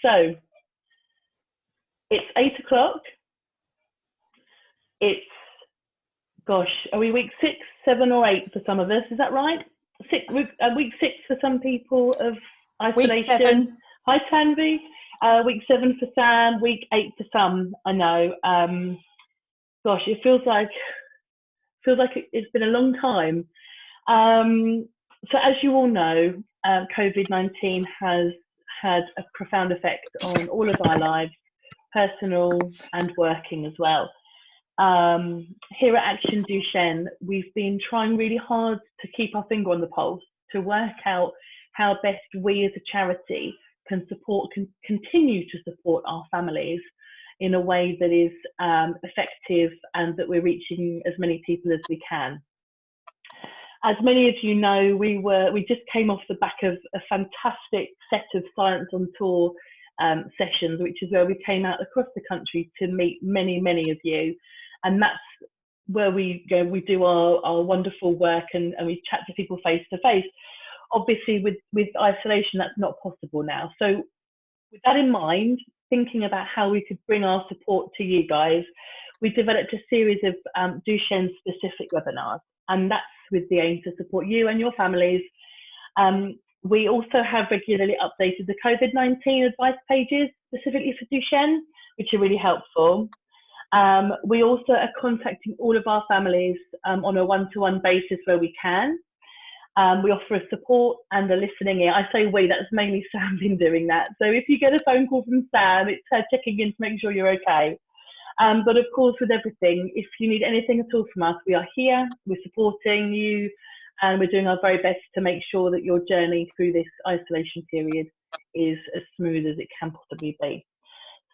So it's 8 o'clock. It's, gosh, are we week 6, 7 or 8 for some of us? Is that right? Week 6 for some people of isolation. Week 7. Hi, Tanvi. Week 7 for Sam, week 8 for some, I know. Gosh, it feels like it's been a long time. So as you all know, COVID-19 has had a profound effect on all of our lives, personal and working as well. Here at Action Duchenne, we've been trying really hard to keep our finger on the pulse, to work out how best we as a charity can continue to support our families in a way that is effective and that we're reaching as many people as we can. As many of you know, we just came off the back of a fantastic set of Science on Tour sessions, which is where we came out across the country to meet many, many of you. And that's where we do our wonderful work and we chat to people face to face. Obviously, with isolation, that's not possible now. So with that in mind, thinking about how we could bring our support to you guys, we developed a series of Duchenne-specific webinars, and that's with the aim to support you and your families. We also have regularly updated the COVID-19 advice pages specifically for Duchenne, which are really helpful. We also are contacting all of our families on a one-to-one basis where we can. We offer a support and a listening ear. I say we, that's mainly Sam been doing that. So if you get a phone call from Sam, it's her checking in to make sure you're okay. But of course, with everything, if you need anything at all from us, we are here, we're supporting you, and we're doing our very best to make sure that your journey through this isolation period is as smooth as it can possibly be.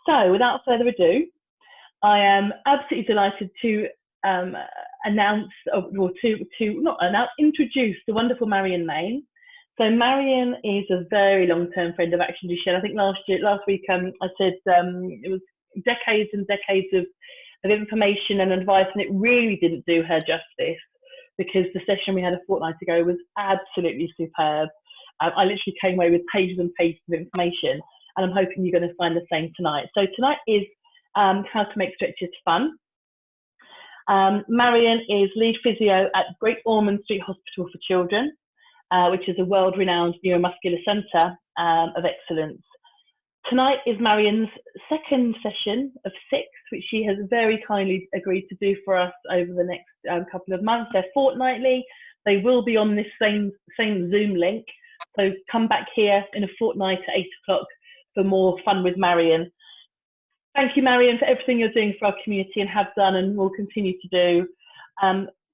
So without further ado, I am absolutely delighted to introduce the wonderful Marion Main. So Marion is a very long-term friend of Action Duchenne. I think last week I said it was decades and decades of information and advice, and it really didn't do her justice because the session we had a fortnight ago was absolutely superb. I literally came away with pages and pages of information, and I'm hoping you're going to find the same tonight. So tonight is how to make stretches fun. Marion is lead physio at Great Ormond Street Hospital for Children, which is a world-renowned neuromuscular centre of excellence. Tonight is Marion's second session of 6, which she has very kindly agreed to do for us over the next couple of months. They're fortnightly. They will be on this same Zoom link. So come back here in a fortnight at 8 o'clock for more fun with Marion. Thank you, Marion, for everything you're doing for our community and have done and will continue to do.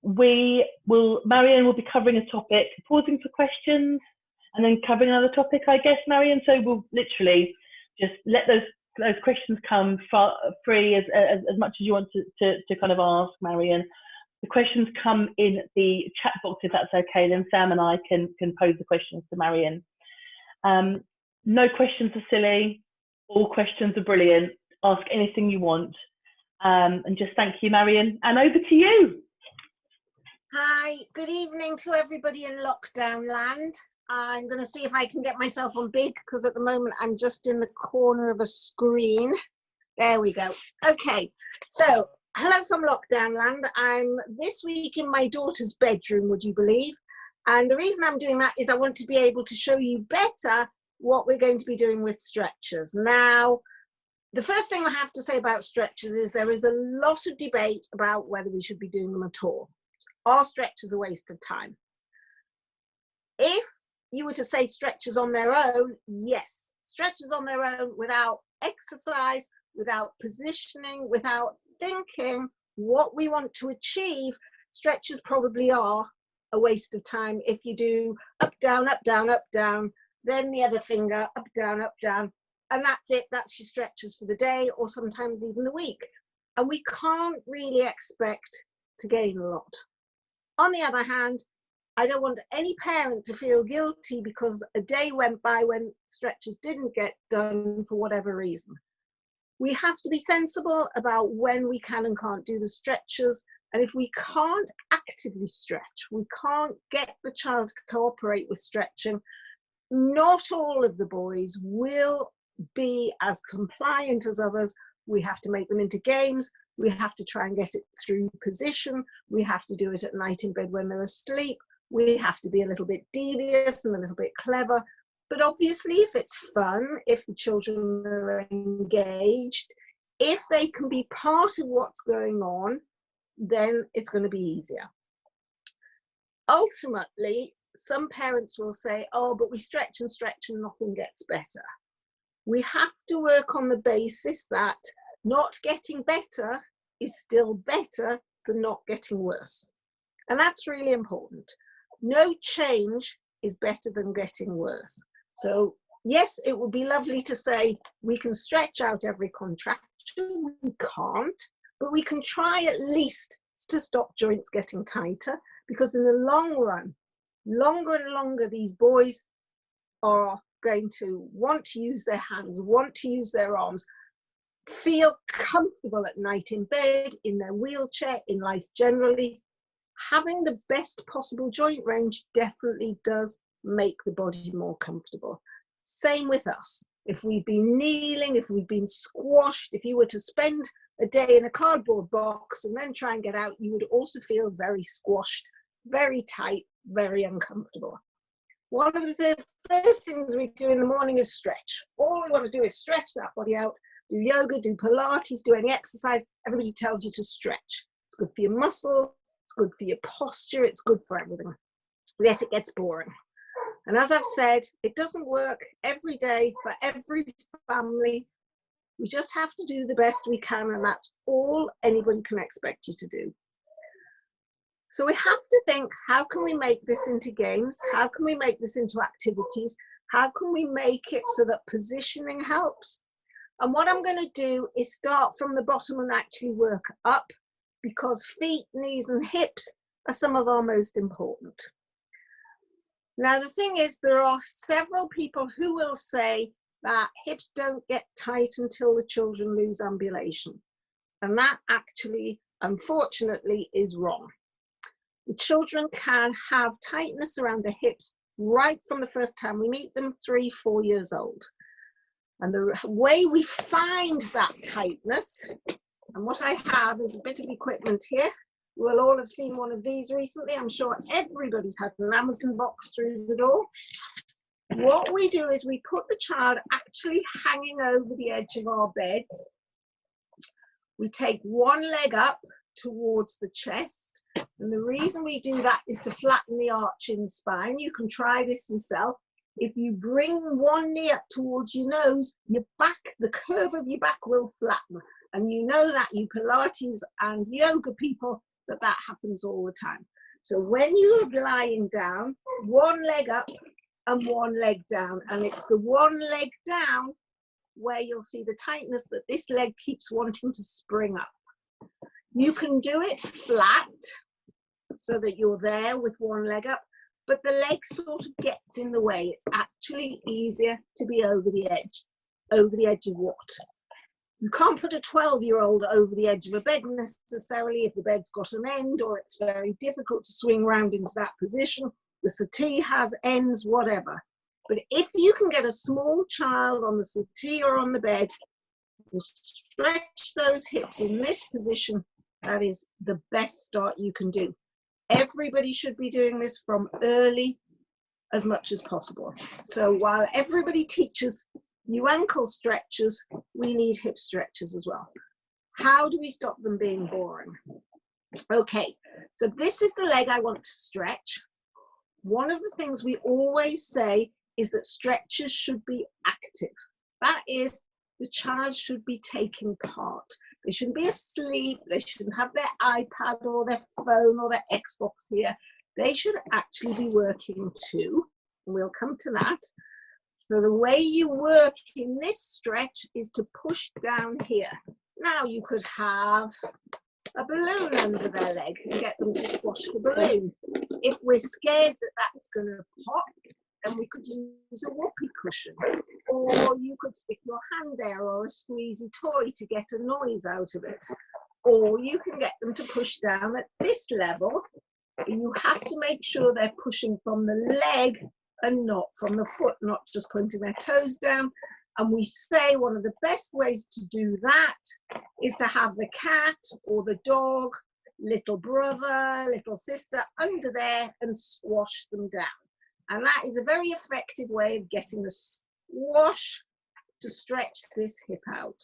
Marion will be covering a topic, pausing for questions, and then covering another topic, I guess, Marion. So we'll literally just let those questions come free as much as you want to kind of ask, Marion. The questions come in the chat box, if that's okay, then Sam and I can pose the questions to Marion. No questions are silly, all questions are brilliant. Ask anything you want. And just thank you, Marion, and over to you. Hi, good evening to everybody in lockdown land. I'm going to see if I can get myself on big because at the moment I'm just in the corner of a screen. There we go. Okay, so hello from lockdown land. I'm this week in my daughter's bedroom, would you believe? And the reason I'm doing that is I want to be able to show you better what we're going to be doing with stretchers. Now, the first thing I have to say about stretchers is there is a lot of debate about whether we should be doing them at all. Are stretchers a waste of time? If you were to say stretchers on their own, yes. Stretchers on their own without exercise, without positioning, without thinking what we want to achieve, stretchers probably are a waste of time if you do up, down, up, down, up, down, then the other finger, up, down, and that's it. That's your stretchers for the day or sometimes even the week. And we can't really expect to gain a lot. On the other hand, I don't want any parent to feel guilty because a day went by when stretchers didn't get done for whatever reason. We have to be sensible about when we can and can't do the stretchers. And if we can't actively stretch, we can't get the child to cooperate with stretching, not all of the boys will be as compliant as others. We have to make them into games. We have to try and get it through position. We have to do it at night in bed when they're asleep. We have to be a little bit devious and a little bit clever. But obviously, if it's fun, if the children are engaged, if they can be part of what's going on, then it's going to be easier. Ultimately, some parents will say, oh, but we stretch and stretch and nothing gets better. We have to work on the basis that not getting better is still better than not getting worse. And that's really important. No change is better than getting worse. So yes, it would be lovely to say we can stretch out every contraction. We can't, but we can try at least to stop joints getting tighter, because in the long run, longer and longer these boys are going to want to use their hands, want to use their arms, feel comfortable at night in bed, in their wheelchair, in life generally. Having the best possible joint range definitely does make the body more comfortable. Same with us. If we've been kneeling, if we've been squashed, if you were to spend a day in a cardboard box and then try and get out, you would also feel very squashed, very tight, very uncomfortable. One of the first things we do in the morning is stretch. All we want to do is stretch that body out, do yoga, do Pilates, do any exercise. Everybody tells you to stretch. It's good for your muscle, it's good for your posture, it's good for everything. Yes, it gets boring. And as I've said, it doesn't work every day for every family. We just have to do the best we can, and that's all anybody can expect you to do. So we have to think, how can we make this into games? How can we make this into activities? How can we make it so that positioning helps? And what I'm going to do is start from the bottom and actually work up, because feet, knees and hips are some of our most important. Now, the thing is, there are several people who will say that hips don't get tight until the children lose ambulation. And that actually, unfortunately, is wrong. The children can have tightness around the hips right from the first time we meet them, 3-4 years old. And the way we find that tightness, and what I have is a bit of equipment here. We'll all have seen one of these recently. I'm sure everybody's had an Amazon box through the door. What we do is we put the child actually hanging over the edge of our beds. We take one leg up towards the chest. And the reason we do that is to flatten the arch in the spine. You can try this yourself. If you bring one knee up towards your nose, your back, the curve of your back will flatten. And you know that, you Pilates and yoga people, that happens all the time. So when you're lying down, one leg up and one leg down. And it's the one leg down where you'll see the tightness that this leg keeps wanting to spring up. You can do it flat so that you're there with one leg up, but the leg sort of gets in the way. It's actually easier to be over the edge. Over the edge of what? You can't put a 12-year-old over the edge of a bed necessarily if the bed's got an end, or it's very difficult to swing round into that position. The settee has ends, whatever. But if you can get a small child on the settee or on the bed and stretch those hips in this position, that is the best start you can do. Everybody should be doing this from early as much as possible. So while everybody teaches new ankle stretches, we need hip stretches as well. How do we stop them being boring? Okay, so this is the leg I want to stretch. One of the things we always say is that stretches should be active. That is, the child should be taking part. They shouldn't be asleep. They shouldn't have their iPad or their phone or their Xbox here. They should actually be working too. And we'll come to that. So the way you work in this stretch is to push down here. Now you could have a balloon under their leg and get them to squash the balloon. If we're scared that that's going to pop, then we could use a whoopee cushion. Or you could stick your hand there, or a squeezy toy to get a noise out of it. Or you can get them to push down at this level. You have to make sure they're pushing from the leg and not from the foot, not just pointing their toes down. And we say one of the best ways to do that is to have the cat or the dog, little brother, little sister under there and squash them down. And that is a very effective way of getting the squash to stretch this hip out.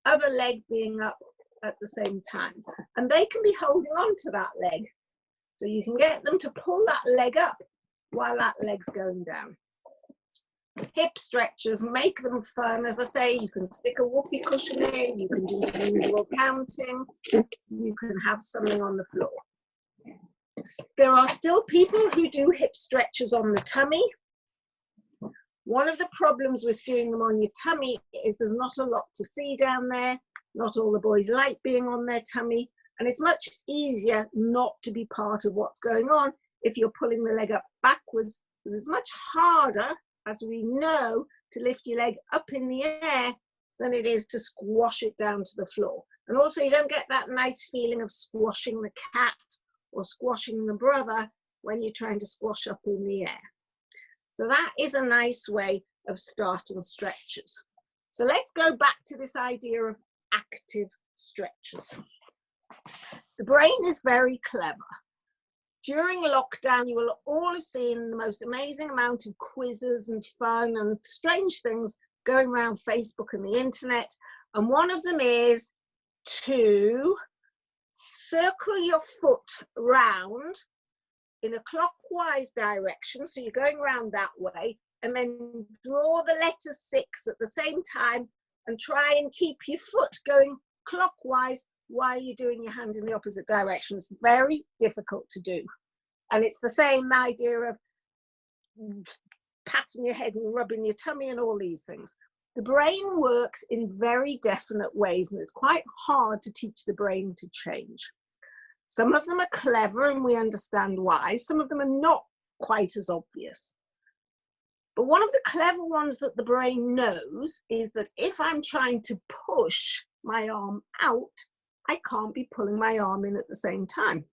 Other leg being up at the same time. And they can be holding on to that leg. So you can get them to pull that leg up while that leg's going down. Hip stretches, make them fun. As I say, you can stick a whoopee cushion in, you can do the usual counting, you can have something on the floor. There are still people who do hip stretches on the tummy. One of the problems with doing them on your tummy is there's not a lot to see down there. Not all the boys like being on their tummy, and it's much easier not to be part of what's going on if you're pulling the leg up backwards, because it's much harder, as we know, to lift your leg up in the air than it is to squash it down to the floor. And also you don't get that nice feeling of squashing the cat or squashing the brother when you're trying to squash up in the air. So that is a nice way of starting stretches. So let's go back to this idea of active stretches. The brain is very clever. During lockdown, you will all have seen the most amazing amount of quizzes and fun and strange things going around Facebook and the internet. And one of them is to circle your foot round in a clockwise direction. So you're going around that way, and then draw the letter 6 at the same time and try and keep your foot going clockwise while you're doing your hand in the opposite direction. It's very difficult to do. And it's the same idea of patting your head and rubbing your tummy and all these things. The brain works in very definite ways, and it's quite hard to teach the brain to change. Some of them are clever and we understand why. Some of them are not quite as obvious. But one of the clever ones that the brain knows is that if I'm trying to push my arm out, I can't be pulling my arm in at the same time.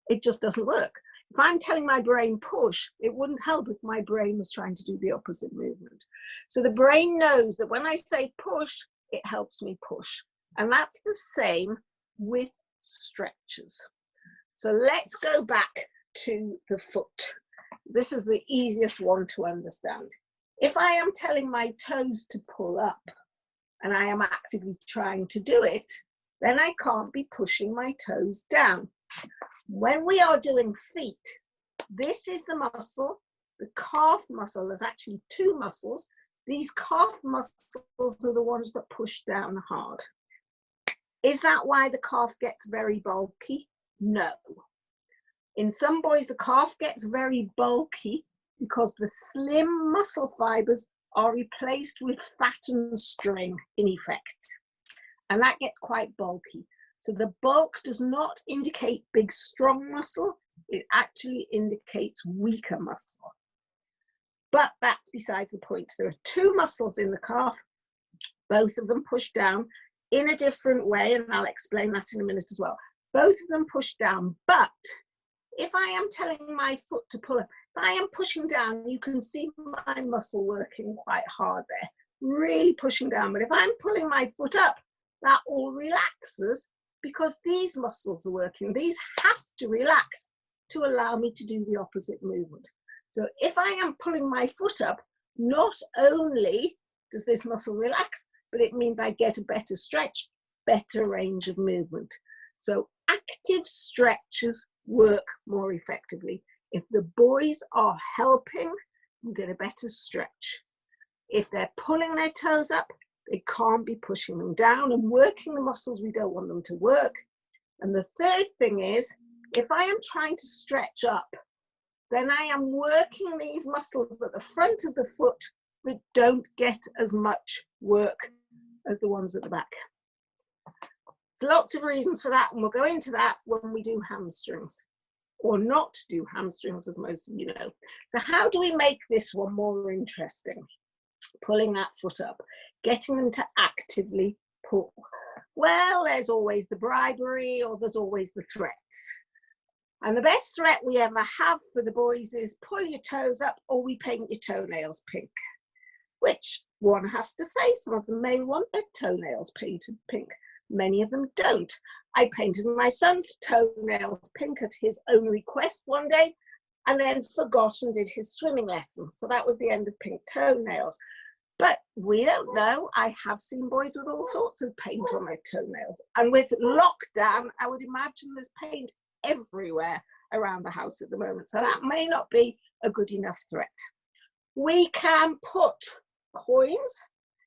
It just doesn't work. If I'm telling my brain push, it wouldn't help if my brain was trying to do the opposite movement. So the brain knows that when I say push, it helps me push. And that's the same with stretches. So let's go back to the foot. This is the easiest one to understand. If I am telling my toes to pull up and I am actively trying to do it, then I can't be pushing my toes down. When we are doing feet, this is the muscle, the calf muscle. There's actually two muscles. These calf muscles are the ones that push down hard. Is that why the calf gets very bulky? No. In some boys, the calf gets very bulky because the slim muscle fibers are replaced with fat and string, in effect. And that gets quite bulky. So the bulk does not indicate big, strong muscle. It actually indicates weaker muscle. But that's besides the point. There are two muscles in the calf. Both of them push down in a different way, and I'll explain that in a minute as well. Both of them push down, but if I am telling my foot to pull up, if I am pushing down, you can see my muscle working quite hard there, really pushing down. But if I'm pulling my foot up, that all relaxes because these muscles are working. These have to relax to allow me to do the opposite movement. So if I am pulling my foot up, not only does this muscle relax, but it means I get a better stretch, better range of movement. So active stretches work more effectively. If the boys are helping, you get a better stretch. If they're pulling their toes up, they can't be pushing them down and working the muscles we don't want them to work. And the third thing is, if I am trying to stretch up, then I am working these muscles at the front of the foot that don't get as much work as the ones at the back. There's lots of reasons for that, and we'll go into that when we do hamstrings, or not do hamstrings, as most of you know. So how do we make this one more interesting? Pulling that foot up, getting them to actively pull. Well, there's always the bribery, or there's always the threats. And the best threat we ever have for the boys is pull your toes up or we paint your toenails pink. which one has to say, some of them may want their toenails painted pink. Many of them don't. I painted my son's toenails pink at his own request one day, and then forgot and did his swimming lesson. So that was the end of pink toenails. But we don't know. I have seen boys with all sorts of paint on their toenails. And with lockdown, I would imagine there's paint everywhere around the house at the moment. So that may not be a good enough threat. We can put coins.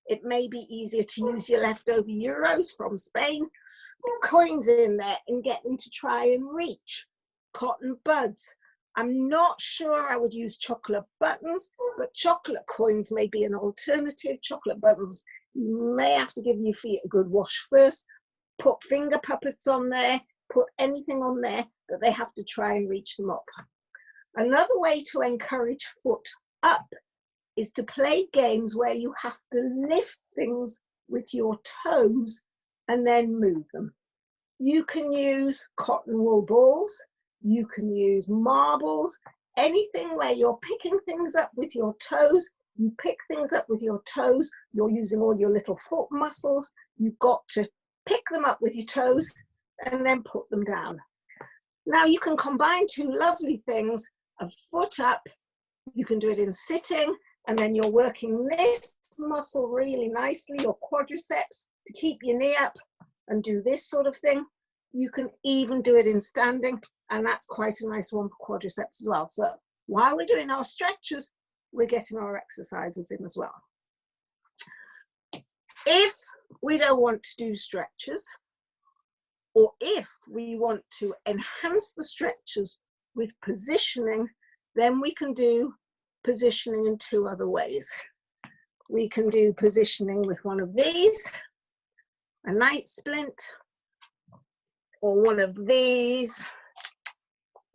It may be easier to use your leftover euros from Spain. Put coins in there and get them to try and reach. Cotton buds. I'm not sure I would use chocolate buttons, but chocolate coins may be an alternative. Chocolate buttons, you may have to give your feet a good wash first. Put finger puppets on there, put anything on there that they have to try and reach them off. Another way to encourage foot up is to play games where you have to lift things with your toes and then move them. You can use cotton wool balls. You can use marbles, anything where you're picking things up with your toes. You pick things up with your toes. You're using all your little foot muscles. You've got to pick them up with your toes and then put them down. Now you can combine two lovely things of foot up. You can do it in sitting, and then you're working this muscle really nicely, your quadriceps, to keep your knee up and do this sort of thing. You can even do it in standing, and that's quite a nice one for quadriceps as well. So while we're doing our stretches, we're getting our exercises in as well. If we don't want to do stretches, or if we want to enhance the stretches with positioning, then we can do positioning in two other ways. We can do positioning with one of these, a night splint, or one of these.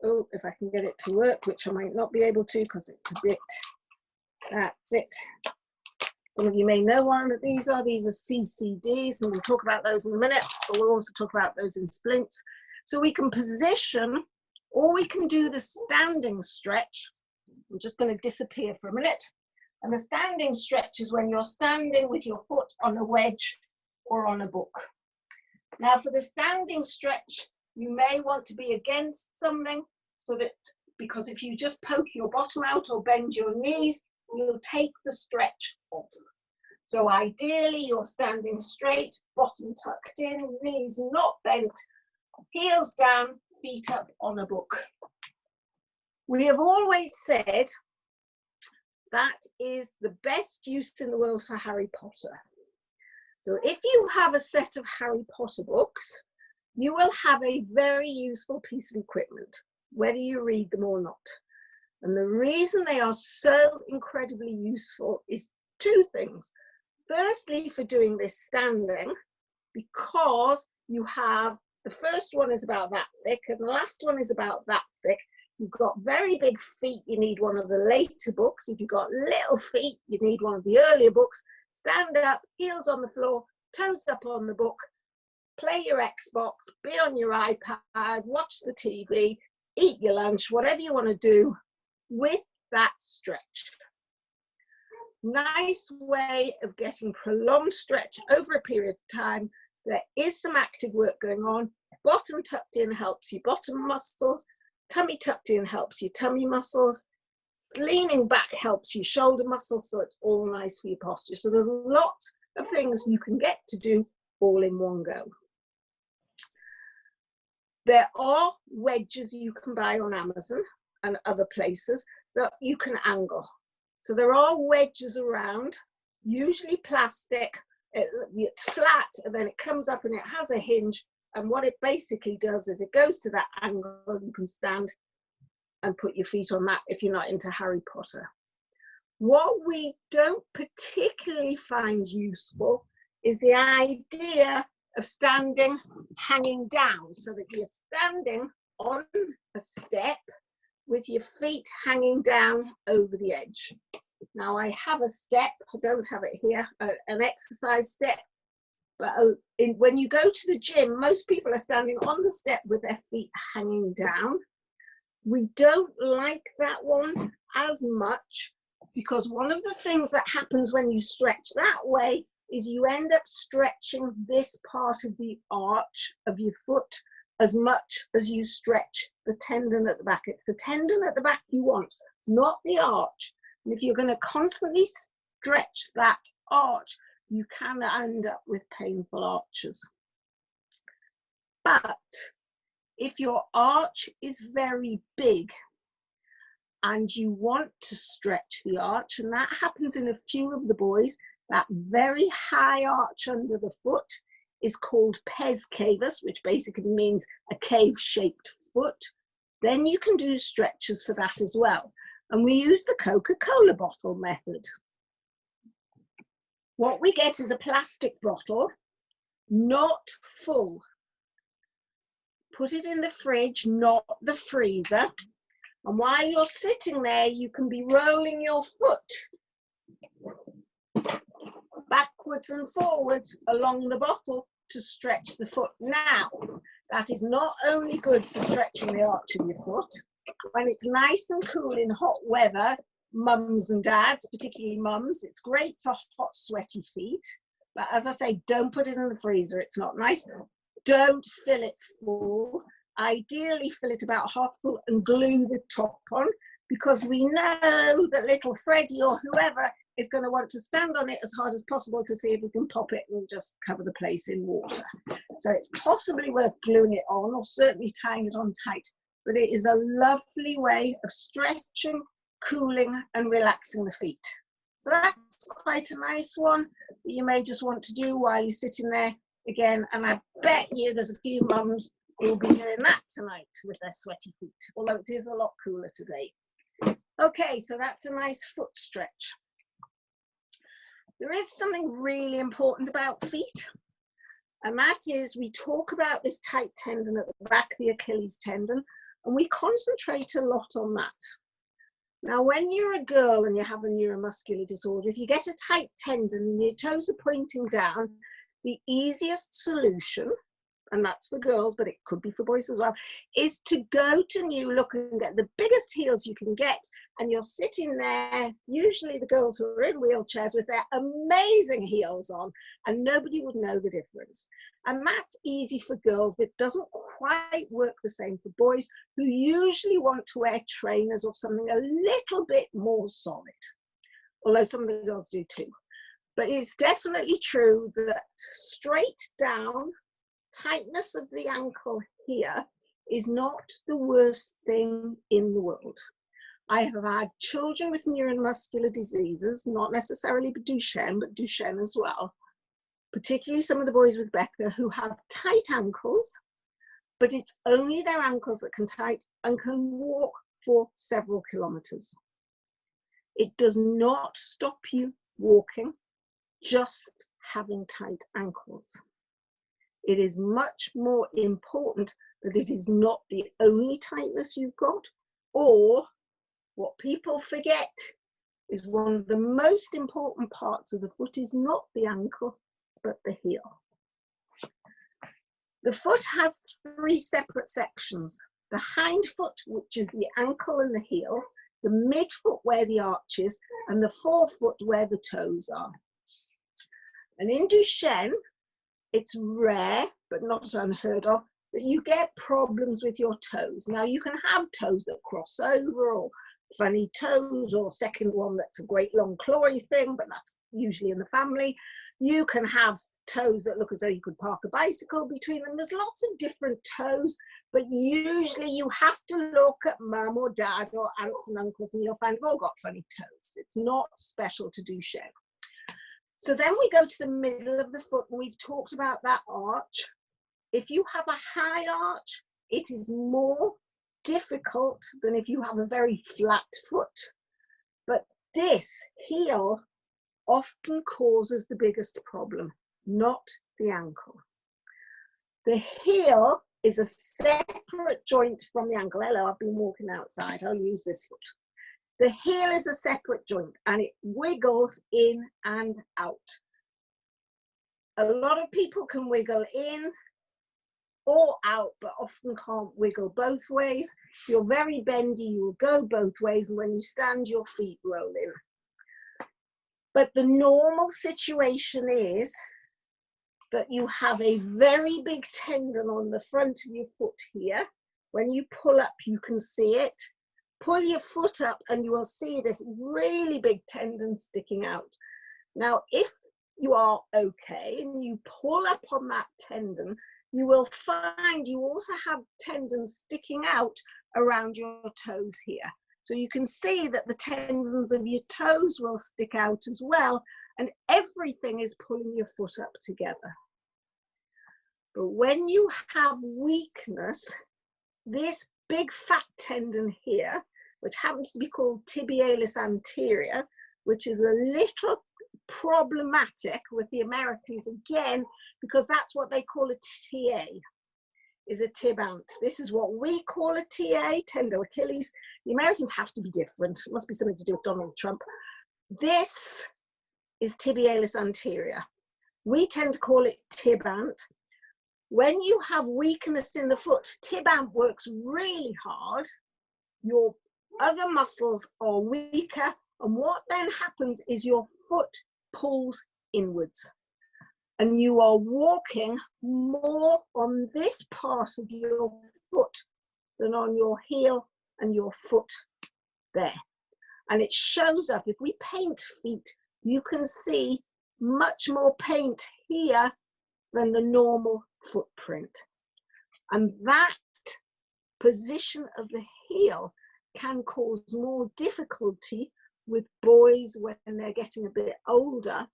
Oh, if I can get it to work, which I might not be able to because it's a bit, that's it. Some of you may know what these are. These are CCDs, and we'll talk about those in a minute, but we'll also talk about those in splints. So we can position, or we can do the standing stretch. I'm just going to disappear for a minute. And the standing stretch is when you're standing with your foot on a wedge or on a book. Now for the standing stretch, you may want to be against something, so that, because if you just poke your bottom out or bend your knees, you'll take the stretch off. So ideally you're standing straight, bottom tucked in, knees not bent, heels down, feet up on a book. We have always said that is the best use in the world for Harry Potter. So if you have a set of Harry Potter books, you will have a very useful piece of equipment, whether you read them or not. And the reason they are so incredibly useful is two things. Firstly, for doing this standing, because you have, the first one is about that thick and the last one is about that thick. You've got very big feet, you need one of the later books. If you've got little feet, you need one of the earlier books. Stand up, heels on the floor, toes up on the book, play your Xbox, be on your iPad, watch the TV, eat your lunch, whatever you want to do with that stretch. Nice way of getting prolonged stretch over a period of time. There is some active work going on. Bottom tucked in helps your bottom muscles. Tummy tucked in helps your tummy muscles. Leaning back helps your shoulder muscles, so it's all nice for your posture. So there's lots of things you can get to do all in one go. There are wedges you can buy on Amazon and other places that you can angle. So there are wedges around, usually plastic. It's flat and then it comes up and it has a hinge. And what it basically does is it goes to that angle. You can stand and put your feet on that if you're not into Harry Potter. What we don't particularly find useful is the idea of standing hanging down, so that you're standing on a step with your feet hanging down over the edge. Now I have a step, I don't have it here, an exercise step, but when you go to the gym, most people are standing on the step with their feet hanging down. We don't like that one as much because one of the things that happens when you stretch that way is you end up stretching this part of the arch of your foot as much as you stretch the tendon at the back. It's the tendon at the back you want, it's not the arch. And if you're going to constantly stretch that arch, you can end up with painful arches. But if your arch is very big and you want to stretch the arch, and that happens in a few of the boys, that very high arch under the foot is called pes cavus, which basically means a cave-shaped foot. Then you can do stretches for that as well. And we use the Coca-Cola bottle method. What we get is a plastic bottle, not full. Put it in the fridge, not the freezer. And while you're sitting there, you can be rolling your foot backwards and forwards along the bottle to stretch the foot. Now, that is not only good for stretching the arch of your foot. When it's nice and cool in hot weather, mums and dads, particularly mums, it's great for hot, sweaty feet. But as I say, don't put it in the freezer. It's not nice. Don't fill it full. Ideally, fill it about half full and glue the top on, because we know that little Freddie or whoever is going to want to stand on it as hard as possible to see if we can pop it and just cover the place in water. So it's possibly worth gluing it on, or certainly tying it on tight. But it is a lovely way of stretching, cooling and relaxing the feet. So that's quite a nice one that you may just want to do while you're sitting there again. And I bet you there's a few mums who will be doing that tonight with their sweaty feet, although it is a lot cooler today. Okay, so that's a nice foot stretch. There is something really important about feet, and that is we talk about this tight tendon at the back, the Achilles tendon, and we concentrate a lot on that. Now, when you're a girl and you have a neuromuscular disorder, if you get a tight tendon and your toes are pointing down, the easiest solution, and that's for girls, but it could be for boys as well, is to go to New Look and get the biggest heels you can get. And you're sitting there, usually the girls who are in wheelchairs with their amazing heels on, and nobody would know the difference. And that's easy for girls, but it doesn't quite work the same for boys, who usually want to wear trainers or something a little bit more solid, although some of the girls do too. But it's definitely true that straight down tightness of the ankle here is not the worst thing in the world. I have had children with neuromuscular diseases, not necessarily Duchenne, but Duchenne as well, particularly some of the boys with Becker who have tight ankles, but it's only their ankles that can tight and can walk for several kilometers. It does not stop you walking, just having tight ankles. It is much more important that it is not the only tightness you've got, or what people forget is one of the most important parts of the foot is not the ankle, but the heel. The foot has three separate sections: the hind foot, which is the ankle and the heel, the midfoot where the arch is, and the forefoot where the toes are. And in Duchenne, it's rare, but not unheard of, that you get problems with your toes. Now, you can have toes that cross over, or funny toes, or second one that's a great long clawy thing, but that's usually in the family. You can have toes that look as though you could park a bicycle between them. There's lots of different toes, but usually you have to look at mum or dad or aunts and uncles, and you'll find they've all got funny toes. It's not special to Duchenne. So then we go to the middle of the foot, and we've talked about that arch. If you have a high arch, it is more difficult than if you have a very flat foot. But this heel often causes the biggest problem, not the ankle. The heel is a separate joint from the ankle. Hello, I've been walking outside. I'll use this foot. The heel is a separate joint and it wiggles in and out. A lot of people can wiggle in or out, but often can't wiggle both ways. If you're very bendy, you will go both ways, and when you stand, your feet roll in. But the normal situation is that you have a very big tendon on the front of your foot here. When you pull up, you can see it. Pull your foot up and you will see this really big tendon sticking out. Now, if you are okay and you pull up on that tendon, you will find you also have tendons sticking out around your toes here. So you can see that the tendons of your toes will stick out as well, and everything is pulling your foot up together. But when you have weakness, this big fat tendon here, which happens to be called tibialis anterior, which is a little problematic with the Americans again, because that's what they call a TA, is a tibant. This is what we call a TA, tendo Achilles. The Americans have to be different. It must be something to do with Donald Trump. This is tibialis anterior. We tend to call it tibant. When you have weakness in the foot, tibant works really hard. Your other muscles are weaker, and what then happens is your foot pulls inwards, and you are walking more on this part of your foot than on your heel and your foot there. And it shows up. If we paint feet, you can see much more paint here than the normal footprint. And that position of the heel can cause more difficulty with boys when they're getting a bit older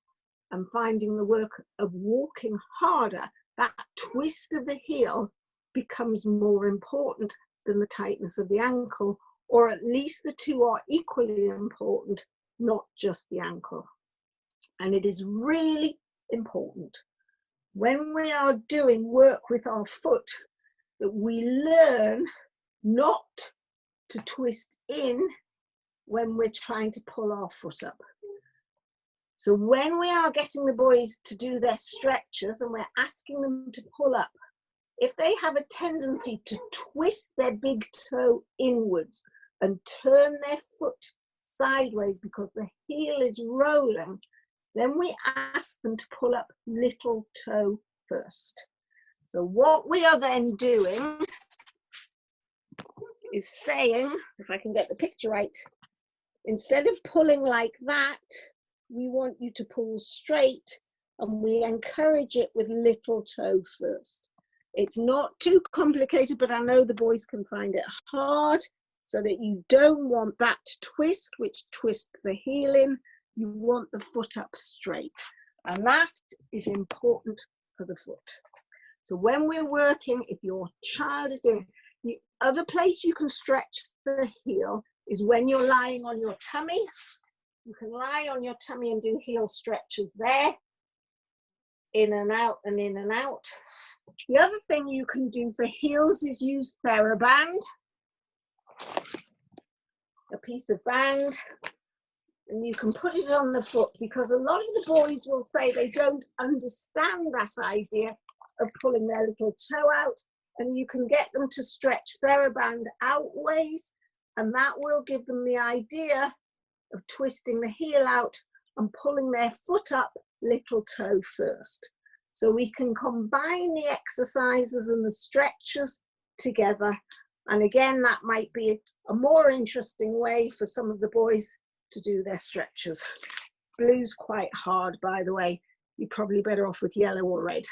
and finding the work of walking harder. That twist of the heel becomes more important than the tightness of the ankle, or at least the two are equally important, not just the ankle. And it is really important when we are doing work with our foot that we learn not to twist in when we're trying to pull our foot up. So when we are getting the boys to do their stretches and we're asking them to pull up, if they have a tendency to twist their big toe inwards and turn their foot sideways because the heel is rolling, then we ask them to pull up little toe first. So what we are then doing is saying, if I can get the picture right, instead of pulling like that, we want you to pull straight, and we encourage it with little toe first. It's not too complicated, but I know the boys can find it hard, so that you don't want that twist, which twists the heel in. You want the foot up straight, and that is important for the foot. So when we're working, if your child is doing, the other place you can stretch the heel is when you're lying on your tummy. You can lie on your tummy and do heel stretches there, in and out and in and out. The other thing you can do for heels is use TheraBand, a piece of band, and you can put it on the foot, because a lot of the boys will say they don't understand that idea of pulling their little toe out, and you can get them to stretch TheraBand outways, and that will give them the idea of twisting the heel out and pulling their foot up little toe first. So we can combine the exercises and the stretches together, and again that might be a more interesting way for some of the boys to do their stretches. Blue's quite hard, by the way. You're probably better off with yellow or red.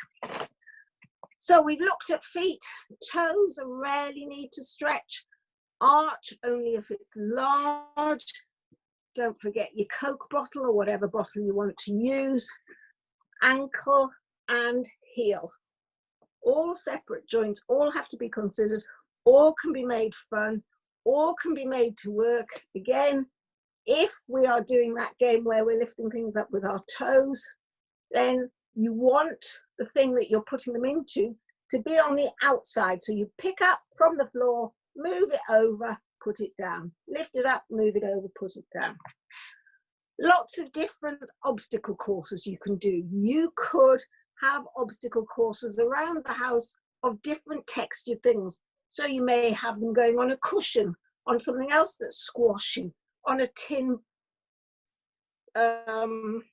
So we've looked at feet. Toes rarely need to stretch. Arch only if it's large. Don't forget your Coke bottle or whatever bottle you want to use. Ankle and heel. All separate joints, all have to be considered, all can be made fun, all can be made to work. Again, if we are doing that game where we're lifting things up with our toes, then you want the thing that you're putting them into to be on the outside. So you pick up from the floor, move it over, put it down. Lift it up, move it over, put it down. Lots of different obstacle courses you can do. You could have obstacle courses around the house of different textured things. So you may have them going on a cushion, on something else that's squashy, on a tin an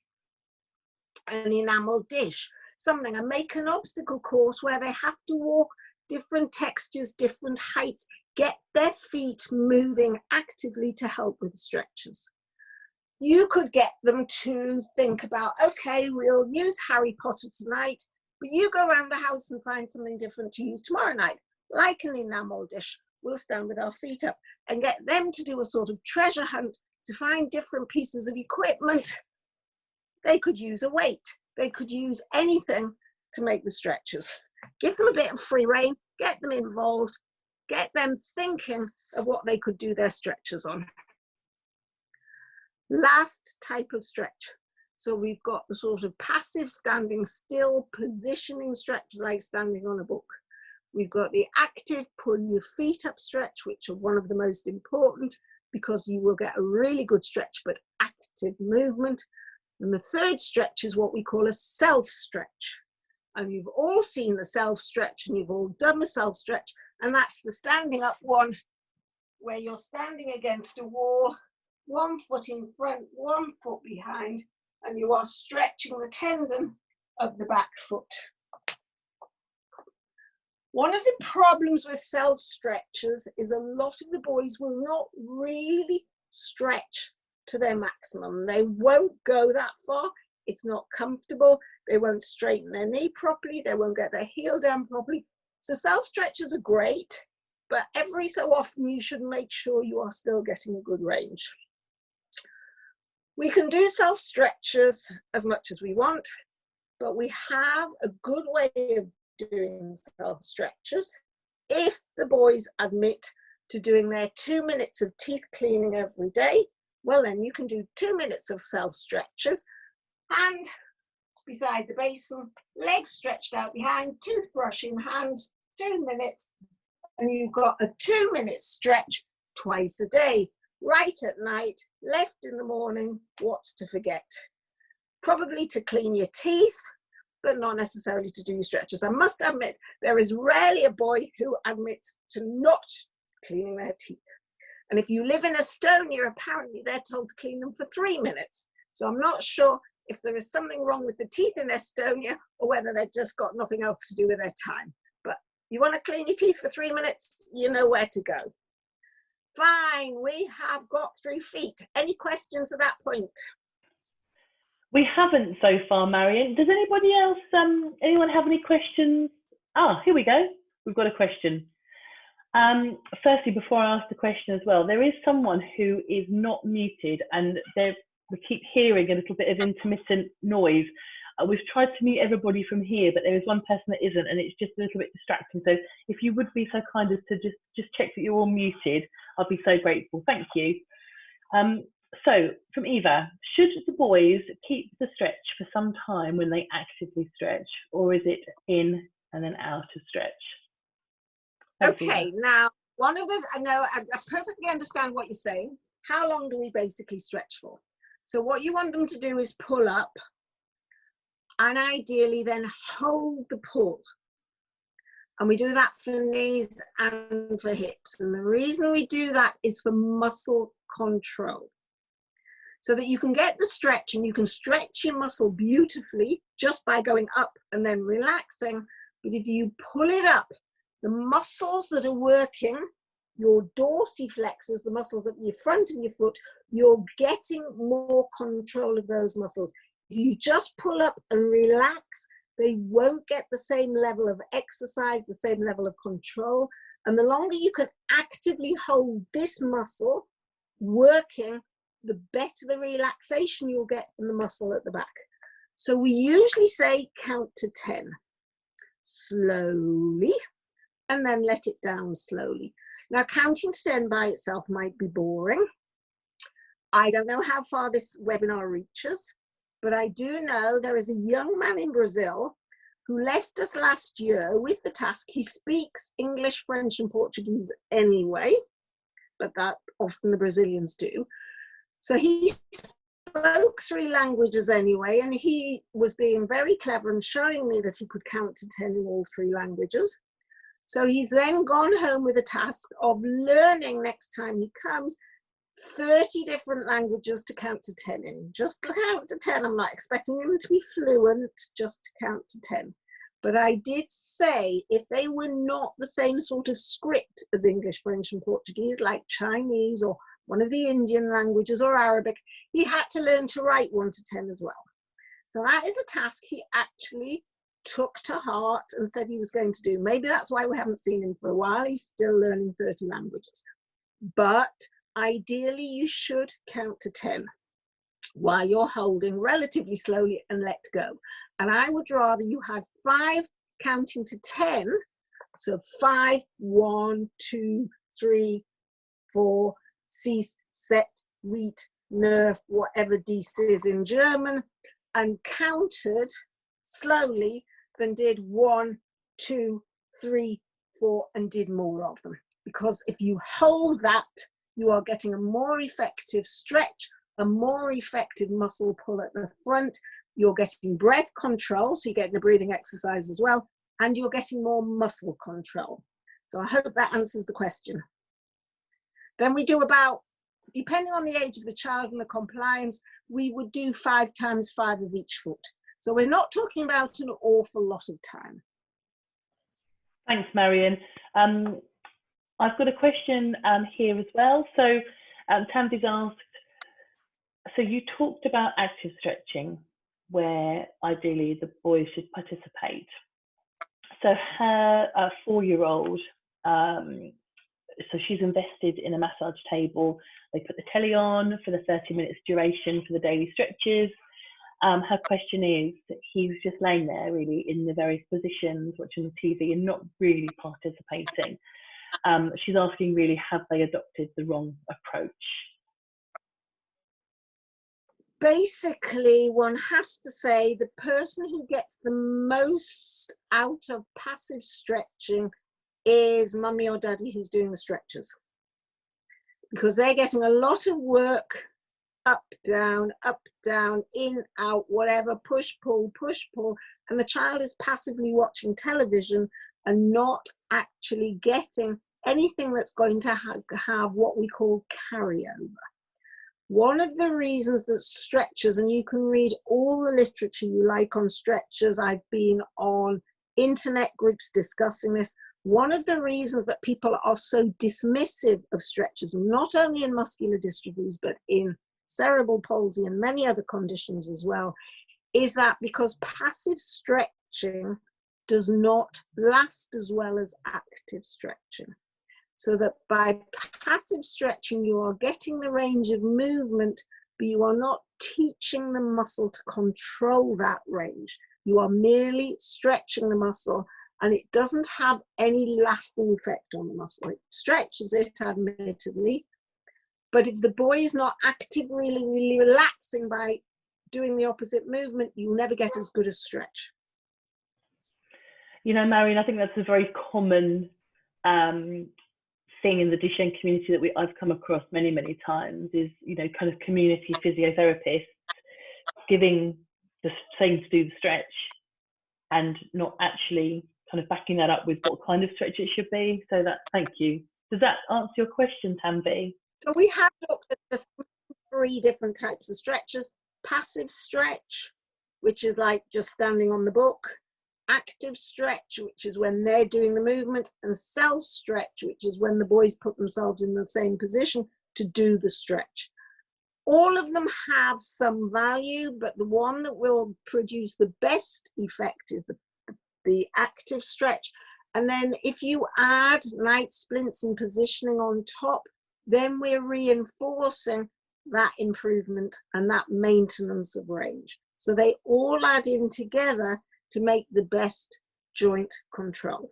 enamel dish, something, and make an obstacle course where they have to walk different textures, different heights, get their feet moving actively to help with stretches. You could get them to think about, okay, we'll use Harry Potter tonight, but you go around the house and find something different to use tomorrow night, like an enamel dish. We'll stand with our feet up, and get them to do a sort of treasure hunt to find different pieces of equipment. They could use a weight. They could use anything to make the stretches. Give them a bit of free rein, get them involved, get them thinking of what they could do their stretches on. Last type of stretch. So we've got the sort of passive standing still positioning stretch, like standing on a book. We've got the active pull your feet up stretch, which are one of the most important because you will get a really good stretch, but active movement. And the third stretch is what we call a self stretch. And you've all seen the self stretch and you've all done the self stretch. And that's the standing up one, where you're standing against a wall, one foot in front, one foot behind, and you are stretching the tendon of the back foot. One of the problems with self stretches is a lot of the boys will not really stretch to their maximum. They won't go that far. It's not comfortable. They won't straighten their knee properly. They won't get their heel down properly. So self stretches are great, but every so often you should make sure you are still getting a good range. We can do self stretches as much as we want, but we have a good way of doing self stretches if the boys admit to doing their 2 minutes of teeth cleaning every day. Well, then you can do 2 minutes of self stretches, hand beside the basin, legs stretched out behind, toothbrush in hand, 2 minutes, and you've got a 2 minute stretch twice a day, right at night, left in the morning. What's to forget? Probably to clean your teeth, but not necessarily to do your stretches. I must admit, there is rarely a boy who admits to not cleaning their teeth. And if you live in Estonia, apparently they're told to clean them for 3 minutes. So I'm not sure if there is something wrong with the teeth in Estonia or whether they've just got nothing else to do with their time. But you want to clean your teeth for 3 minutes, you know where to go. Fine, we have got through feet. Any questions at that point? We haven't so far, Marion. Does anybody else, anyone have any questions? Ah, here we go. We've got a question. Firstly, before I ask the question as well, there is someone who is not muted and we keep hearing a little bit of intermittent noise. We've tried to mute everybody from here, but there is one person that isn't, and it's just a little bit distracting. So if you would be so kind as to just check that you're all muted, I'd be so grateful. Thank you. So from Eva, should the boys keep the stretch for some time when they actively stretch, or is it in and then out of stretch? Thanks, okay, Eva. now one of the, I know, I perfectly understand what you're saying. How long do we basically stretch for? So what you want them to do is pull up and ideally then hold the pull. And we do that for knees and for hips. And the reason we do that is for muscle control. So that you can get the stretch and you can stretch your muscle beautifully just by going up and then relaxing. But if you pull it up, the muscles that are working, your dorsiflexors, the muscles at your front of your foot, you're getting more control of those muscles. If you just pull up and relax, they won't get the same level of exercise, the same level of control. And the longer you can actively hold this muscle working, the better the relaxation you'll get from the muscle at the back. So we usually say count to 10 slowly and then let it down slowly. Now counting to 10 by itself might be boring. I don't know how far this webinar reaches, but I do know there is a young man in Brazil who left us last year with the task. He speaks English, French and Portuguese anyway, but that often the Brazilians do. So he spoke 3 languages anyway, and he was being very clever and showing me that he could count to 10 in all 3 languages. So he's then gone home with a task of learning next time he comes 30 different languages to count to 10 in. Just to count to 10. I'm not expecting them to be fluent, just to count to 10. But I did say if they were not the same sort of script as English, French, and Portuguese, like Chinese or one of the Indian languages or Arabic, he had to learn to write 1 to 10 as well. So that is a task he actually took to heart and said he was going to do. Maybe that's why we haven't seen him for a while. He's still learning 30 languages. But ideally, you should count to 10 while you're holding relatively slowly and let go. And I would rather you had 5 counting to 10. So 5, 1, 2, 3, 4, cease, set, wheat, nerf, whatever dies is in German, and counted slowly than did 1, 2, 3, 4, and did more of them. Because if you hold that, you are getting a more effective stretch, a more effective muscle pull at the front. You're getting breath control, so you're getting a breathing exercise as well, and you're getting more muscle control. So I hope that answers the question. Then we do about, depending on the age of the child and the compliance, we would do 5 times 5 of each foot. So we're not talking about an awful lot of time. Thanks, Marion. I've got a question here as well. So Tamsin's asked, so you talked about active stretching, where ideally the boys should participate. So her 4-year-old, so she's invested in a massage table. They put the telly on for the 30 minutes duration for the daily stretches. Her question is that he's just laying there really in the various positions, watching the TV and not really participating. She's asking really, have they adopted the wrong approach? Basically, one has to say the person who gets the most out of passive stretching is mummy or daddy who's doing the stretches, because they're getting a lot of work up, down, in, out, whatever, push, pull, and the child is passively watching television and not actually getting anything that's going to have what we call carryover. One of the reasons that stretchers, and you can read all the literature you like on stretchers, I've been on internet groups discussing this, one of the reasons that people are so dismissive of stretchers, not only in muscular dystrophies, but in cerebral palsy and many other conditions as well, is that because passive stretching does not last as well as active stretching. So that by passive stretching, you are getting the range of movement, but you are not teaching the muscle to control that range. You are merely stretching the muscle, and it doesn't have any lasting effect on the muscle. It stretches it, admittedly, but if the boy is not actively really relaxing by doing the opposite movement, you never get as good a stretch. You know, Marion, I think that's a very common thing in the Duchenne community that I've come across many, many times is, you know, kind of community physiotherapists giving the saying to do the stretch and not actually kind of backing that up with what kind of stretch it should be. So that, thank you. Does that answer your question, Tambi? So we have looked at the 3 different types of stretches: passive stretch, which is like just standing on the book; active stretch, which is when they're doing the movement; and self stretch, which is when the boys put themselves in the same position to do the stretch. All of them have some value, but the one that will produce the best effect is the active stretch. And then if you add night splints and positioning on top, then we're reinforcing that improvement and that maintenance of range. So they all add in together to make the best joint control.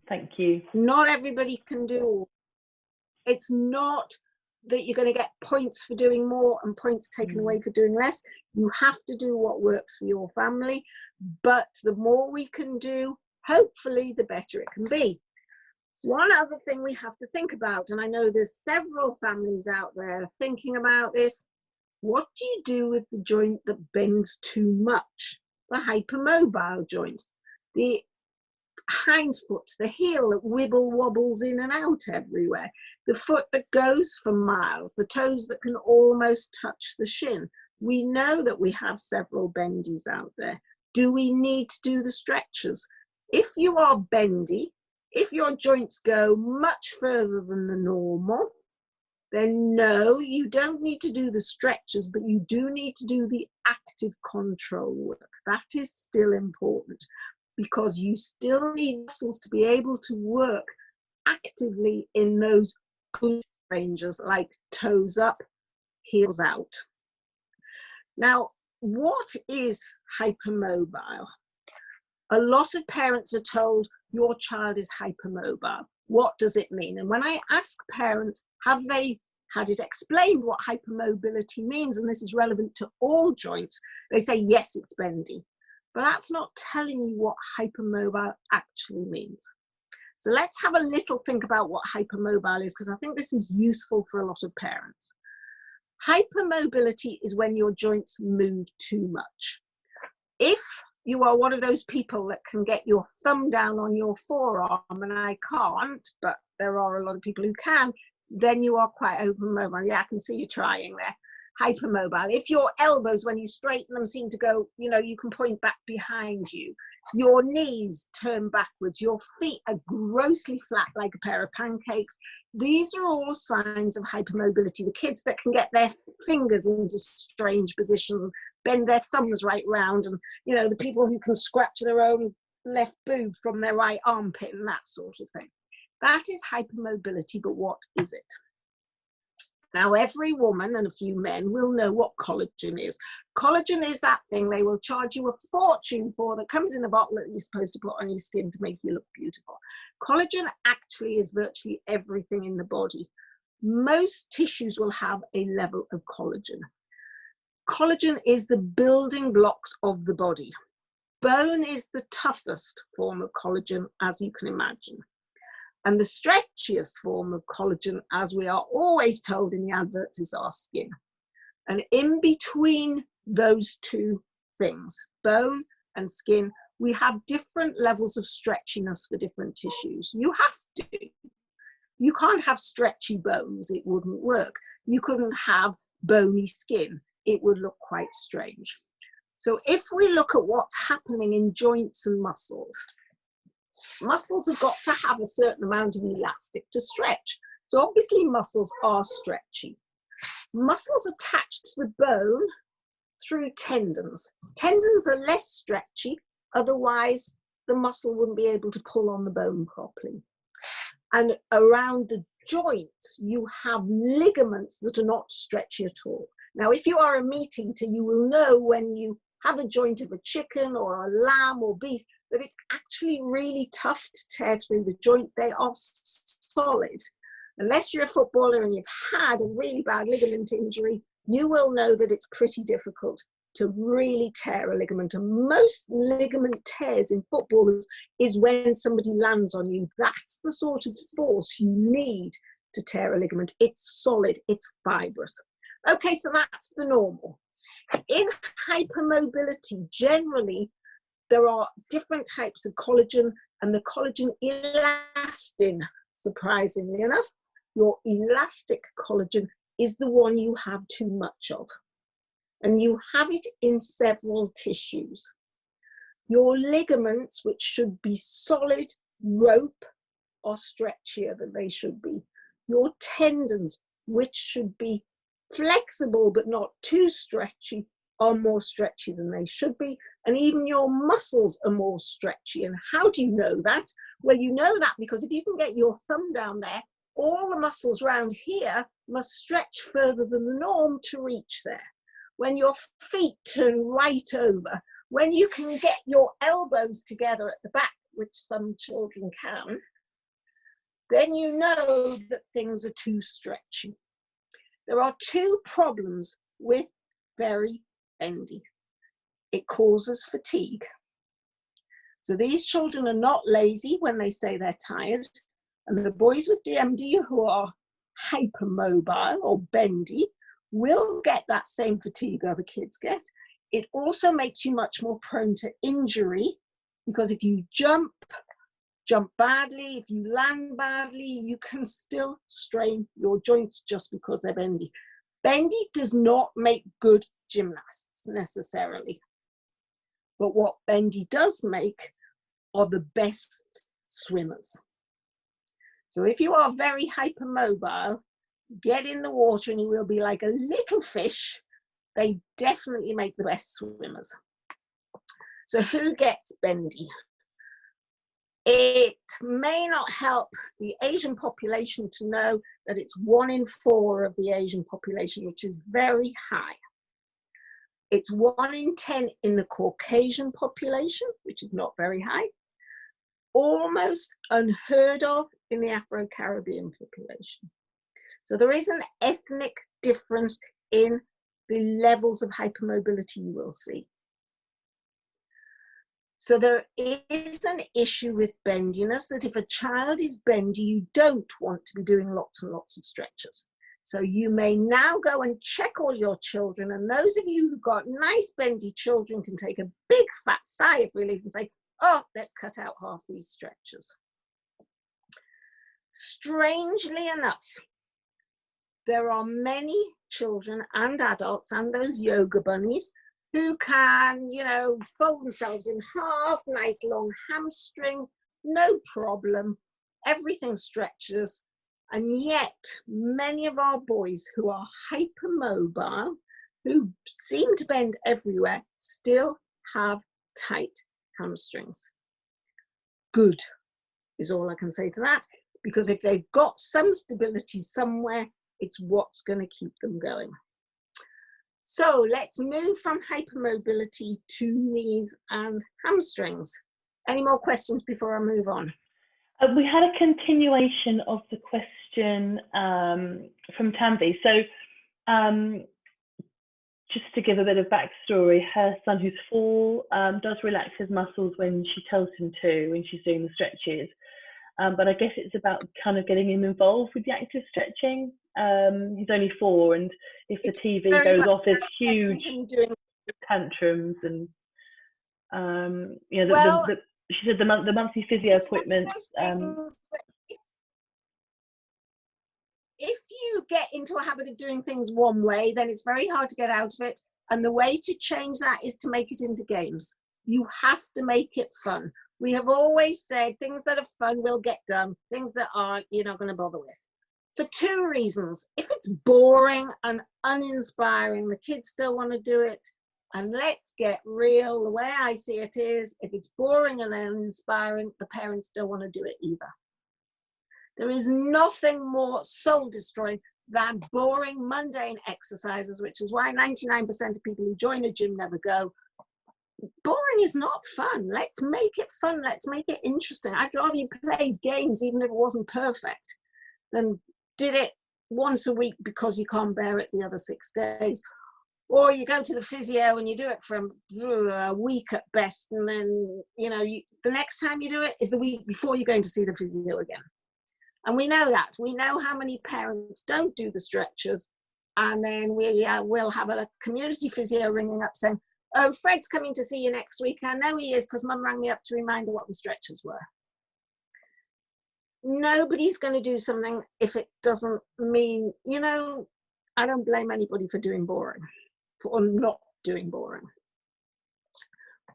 Thank you. Not everybody can do all. It's not that you're going to get points for doing more and points taken away for doing less. You have to do what works for your family, but the more we can do, hopefully the better it can be. One other thing we have to think about, and I know there's several families out there thinking about this: what do you do with the joint that bends too much? The hypermobile joint. The hind foot, the heel that wibble wobbles in and out everywhere, the foot that goes for miles, the toes that can almost touch the shin. We know that we have several bendies out there. Do we need to do the stretches? If you are bendy, if your joints go much further than the normal, then no, you don't need to do the stretches, but you do need to do the active control work. That is still important because you still need muscles to be able to work actively in those good ranges like toes up, heels out. Now, what is hypermobile? A lot of parents are told your child is hypermobile. What does it mean? And when I ask parents, have they had it explained what hypermobility means, and this is relevant to all joints, they say, yes, it's bendy. But that's not telling you what hypermobile actually means. So let's have a little think about what hypermobile is, because I think this is useful for a lot of parents. Hypermobility is when your joints move too much. If you are one of those people that can get your thumb down on your forearm, and I can't, but there are a lot of people who can, then you are quite hypermobile. Yeah, I can see you trying there. Hypermobile. If your elbows, when you straighten them, seem to go, you know, you can point back behind you. Your knees turn backwards. Your feet are grossly flat like a pair of pancakes. These are all signs of hypermobility. The kids that can get their fingers into strange positions, bend their thumbs right round, and, you know, the people who can scratch their own left boob from their right armpit and that sort of thing. That is hypermobility, but what is it? Now, every woman and a few men will know what collagen is. Collagen is that thing they will charge you a fortune for that comes in a bottle that you're supposed to put on your skin to make you look beautiful. Collagen actually is virtually everything in the body. Most tissues will have a level of collagen. Collagen is the building blocks of the body. Bone is the toughest form of collagen, as you can imagine. And the stretchiest form of collagen, as we are always told in the adverts, is our skin. And in between those two things, bone and skin, we have different levels of stretchiness for different tissues. You have to. You can't have stretchy bones, it wouldn't work. You couldn't have bony skin, it would look quite strange. So if we look at what's happening in joints and muscles, muscles have got to have a certain amount of elastic to stretch. So obviously muscles are stretchy. Muscles attached to the bone through tendons. Tendons are less stretchy, otherwise the muscle wouldn't be able to pull on the bone properly. And around the joints, you have ligaments that are not stretchy at all. Now, if you are a meat eater, you will know when you have a joint of a chicken or a lamb or beef, that it's actually really tough to tear through the joint. They are solid. Unless you're a footballer and you've had a really bad ligament injury, you will know that it's pretty difficult to really tear a ligament. And most ligament tears in footballers is when somebody lands on you. That's the sort of force you need to tear a ligament. It's solid, it's fibrous. Okay, so that's the normal. In hypermobility, generally, there are different types of collagen, and the collagen elastin, surprisingly enough, your elastic collagen is the one you have too much of. And you have it in several tissues. Your ligaments, which should be solid rope, are stretchier than they should be. Your tendons, which should be flexible but not too stretchy, are more stretchy than they should be. And even your muscles are more stretchy. And how do you know that? Well, you know that because if you can get your thumb down there, all the muscles around here must stretch further than the norm to reach there. When your feet turn right over, when you can get your elbows together at the back, which some children can, then you know that things are too stretchy. There are two problems with very bendy. It causes fatigue. So these children are not lazy when they say they're tired. And the boys with DMD who are hypermobile or bendy will get that same fatigue other kids get. It also makes you much more prone to injury, because if you jump jump badly, if you land badly, you can still strain your joints just because they're bendy. Bendy does not make good gymnasts necessarily. But what bendy does make are the best swimmers. So if you are very hypermobile, get in the water and you will be like a little fish. They definitely make the best swimmers. So who gets bendy? It may not help the Asian population to know that it's 1 in 4 of the Asian population, which is very high. It's 1 in 10 in the Caucasian population, which is not very high. Almost unheard of in the Afro-Caribbean population. So there is an ethnic difference in the levels of hypermobility you will see. So there is an issue with bendiness, that if a child is bendy, you don't want to be doing lots and lots of stretches. So you may now go and check all your children, and those of you who've got nice bendy children can take a big fat sigh of relief and say, oh, let's cut out half these stretches. Strangely enough, there are many children and adults and those yoga bunnies who can, you know, fold themselves in half, nice long hamstrings, no problem, everything stretches. And yet many of our boys who are hypermobile, who seem to bend everywhere, still have tight hamstrings. Good is all I can say to that, because if they've got some stability somewhere, it's what's going to keep them going. So let's move from hypermobility to knees and hamstrings. Any more questions before I move on? We had a continuation of the question from Tanvi. So just to give a bit of backstory, her son who's 4 does relax his muscles when she tells him to, when she's doing the stretches. But I guess it's about kind of getting him involved with the active stretching. He's only 4, and if the TV goes off, there's huge tantrums, and you know, she said the monthly physio appointments. If you get into a habit of doing things one way, then it's very hard to get out of it. And the way to change that is to make it into games. You have to make it fun. We have always said things that are fun will get done. Things that aren't, you're not going to bother with. For 2 reasons. If it's boring and uninspiring, the kids don't want to do it. And let's get real. The way I see it is, if it's boring and uninspiring, the parents don't want to do it either. There is nothing more soul-destroying than boring, mundane exercises, which is why 99% of people who join a gym never go. Boring is not fun. Let's make it fun. Let's make it interesting. I'd rather you played games, even if it wasn't perfect, than did it once a week because you can't bear it the other 6 days. Or you go to the physio and you do it for a week at best, and then, you know, the next time you do it is the week before you're going to see the physio again. And we know that. We know how many parents don't do the stretches, and then we'll have a community physio ringing up saying, oh, Fred's coming to see you next week. I know he is because Mum rang me up to remind her what the stretches were. Nobody's going to do something if it doesn't mean, you know, I don't blame anybody for doing boring, for not doing boring.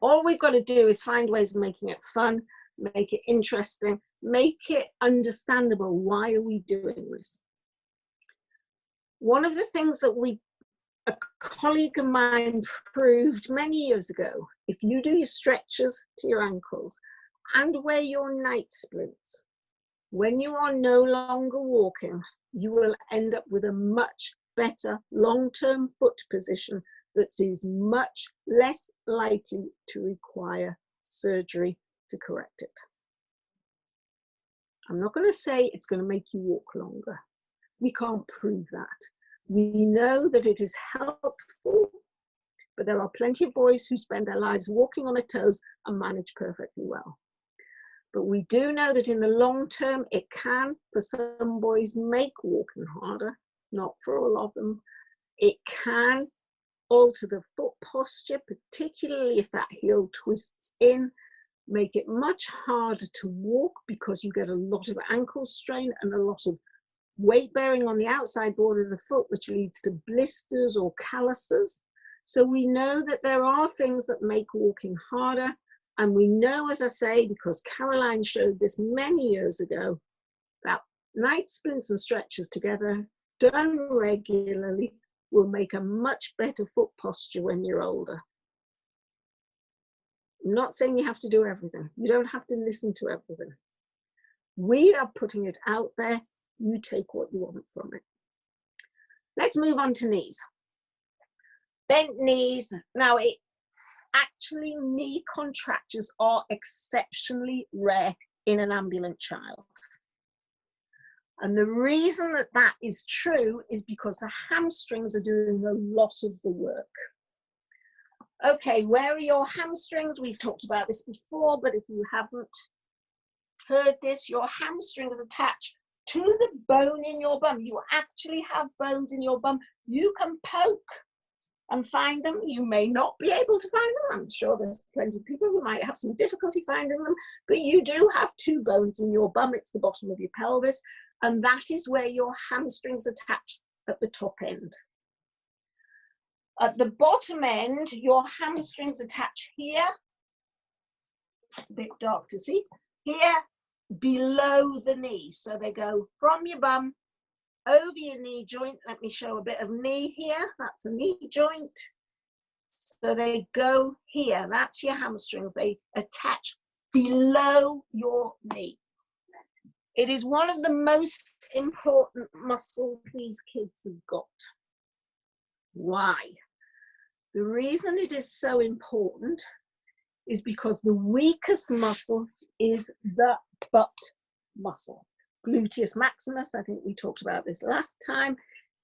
All we've got to do is find ways of making it fun, make it interesting, make it understandable. Why are we doing this? One of the things that a colleague of mine proved many years ago, if you do your stretches to your ankles and wear your night splints, when you are no longer walking, you will end up with a much better long-term foot position that is much less likely to require surgery to correct it. I'm not going to say it's going to make you walk longer. We can't prove that. We know that it is helpful, but there are plenty of boys who spend their lives walking on their toes and manage perfectly well. But we do know that in the long term, it can, for some boys, make walking harder, not for all of them. It can alter the foot posture, particularly if that heel twists in. make it much harder to walk because you get a lot of ankle strain and a lot of weight bearing on the outside border of the foot, which leads to blisters or calluses. So we know that there are things that make walking harder. And we know, as I say, because Caroline showed this many years ago, that night sprints and stretches together, done regularly, will make a much better foot posture when you're older. I'm not saying you have to do everything. You don't have to listen to everything. We are putting it out there. You take what you want from it. Let's move on to knees. Bent knees. Now, actually, knee contractures are exceptionally rare in an ambulant child. And the reason that that is true is because the hamstrings are doing a lot of the work. Okay, where are your hamstrings? We've talked about this before, but if you haven't heard this, your hamstrings attach to the bone in your bum. You actually have bones in your bum. You can poke and find them. You may not be able to find them. I'm sure there's plenty of people who might have some difficulty finding them, but you do have two bones in your bum. It's the bottom of your pelvis, and that is where your hamstrings attach at the top end. At the bottom end, your hamstrings attach here. It's a bit dark to see. Here, below the knee. So they go from your bum over your knee joint. Let me show a bit of knee here. That's a knee joint. So they go here. That's your hamstrings. They attach below your knee. It is one of the most important muscles these kids have got. Why? The reason it is so important is because the weakest muscle is the butt muscle. Gluteus maximus, I think we talked about this last time.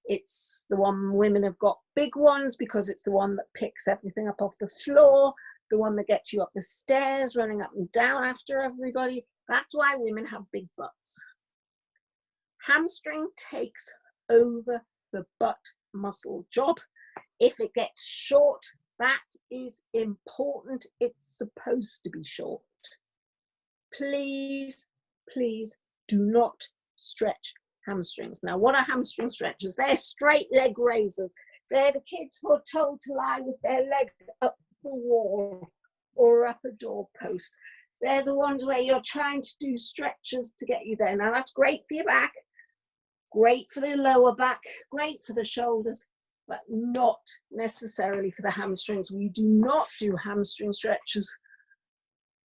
It's the one women have got big ones because it's the one that picks everything up off the floor, the one that gets you up the stairs, running up and down after everybody. That's why women have big butts. Hamstring takes over the butt muscle job. If it gets short, that is important. It's supposed to be short. Please, please do not stretch hamstrings. Now, what are hamstring stretches? They're straight leg raisers. They're the kids who are told to lie with their leg up the wall or up a doorpost. They're the ones where you're trying to do stretches to get you there. Now, that's great for your back, great for the lower back, great for the shoulders, but not necessarily for the hamstrings. We do not do hamstring stretches.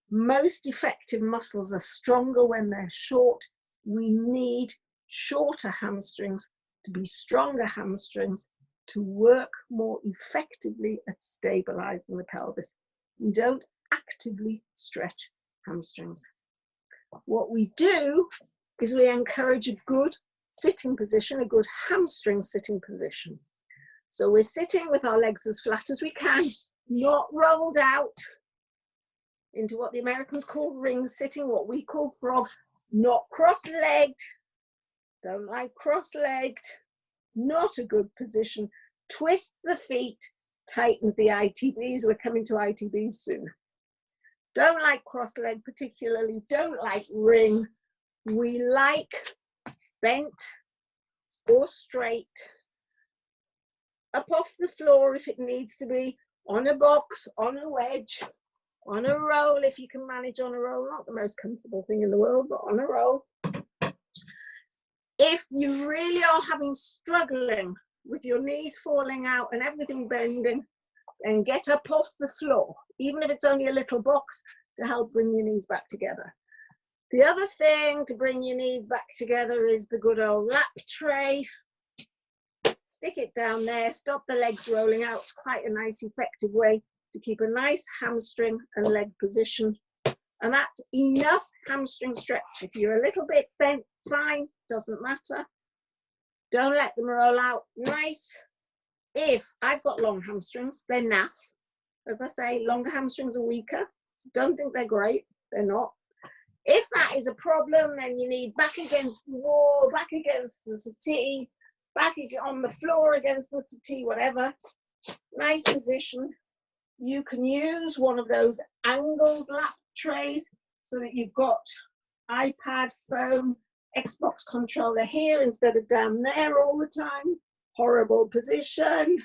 Most effective muscles are stronger when they're short. We need shorter hamstrings to be stronger hamstrings to work more effectively at stabilizing the pelvis. We don't actively stretch hamstrings. What we do is we encourage a good sitting position, a good hamstring sitting position. So we're sitting with our legs as flat as we can, not rolled out into what the Americans call ring sitting, what we call frog, not cross-legged. Don't like cross-legged, not a good position. Twist the feet, tightens the ITBs. We're coming to ITBs soon. Don't like cross-legged particularly, don't like ring. We like bent or straight, up off the floor if it needs to be, on a box, on a wedge, on a roll if you can manage on a roll. Not the most comfortable thing in the world, but on a roll. If you really are struggling with your knees falling out and everything bending, then get up off the floor, even if it's only a little box, to help bring your knees back together. The other thing to bring your knees back together is the good old lap tray. Stick it down there, stop the legs rolling out. It's quite a nice, effective way to keep a nice hamstring and leg position. And that's enough hamstring stretch. If you're a little bit bent, fine, doesn't matter. Don't let them roll out. Nice. If I've got long hamstrings, they're naff. As I say, longer hamstrings are weaker. Don't think they're great. They're not. If that is a problem, then you need back against the wall, back against the settee, back on the floor against the settee, whatever. Nice position. You can use one of those angled lap trays so that you've got iPad, phone, Xbox controller here instead of down there all the time. Horrible position.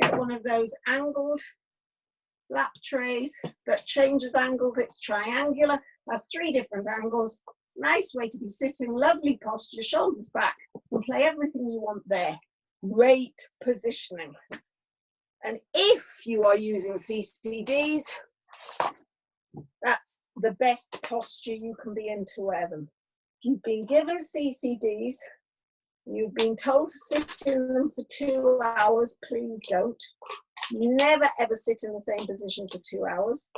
Get one of those angled lap trays that changes angles. It's triangular, has 3 different angles. Nice way to be sitting, lovely posture, shoulders back, and play everything you want there. Great positioning. And if you are using CCDs, that's the best posture you can be in to wear them. If you've been given CCDs, you've been told to sit in them for 2 hours, please don't. Never ever sit in the same position for 2 hours.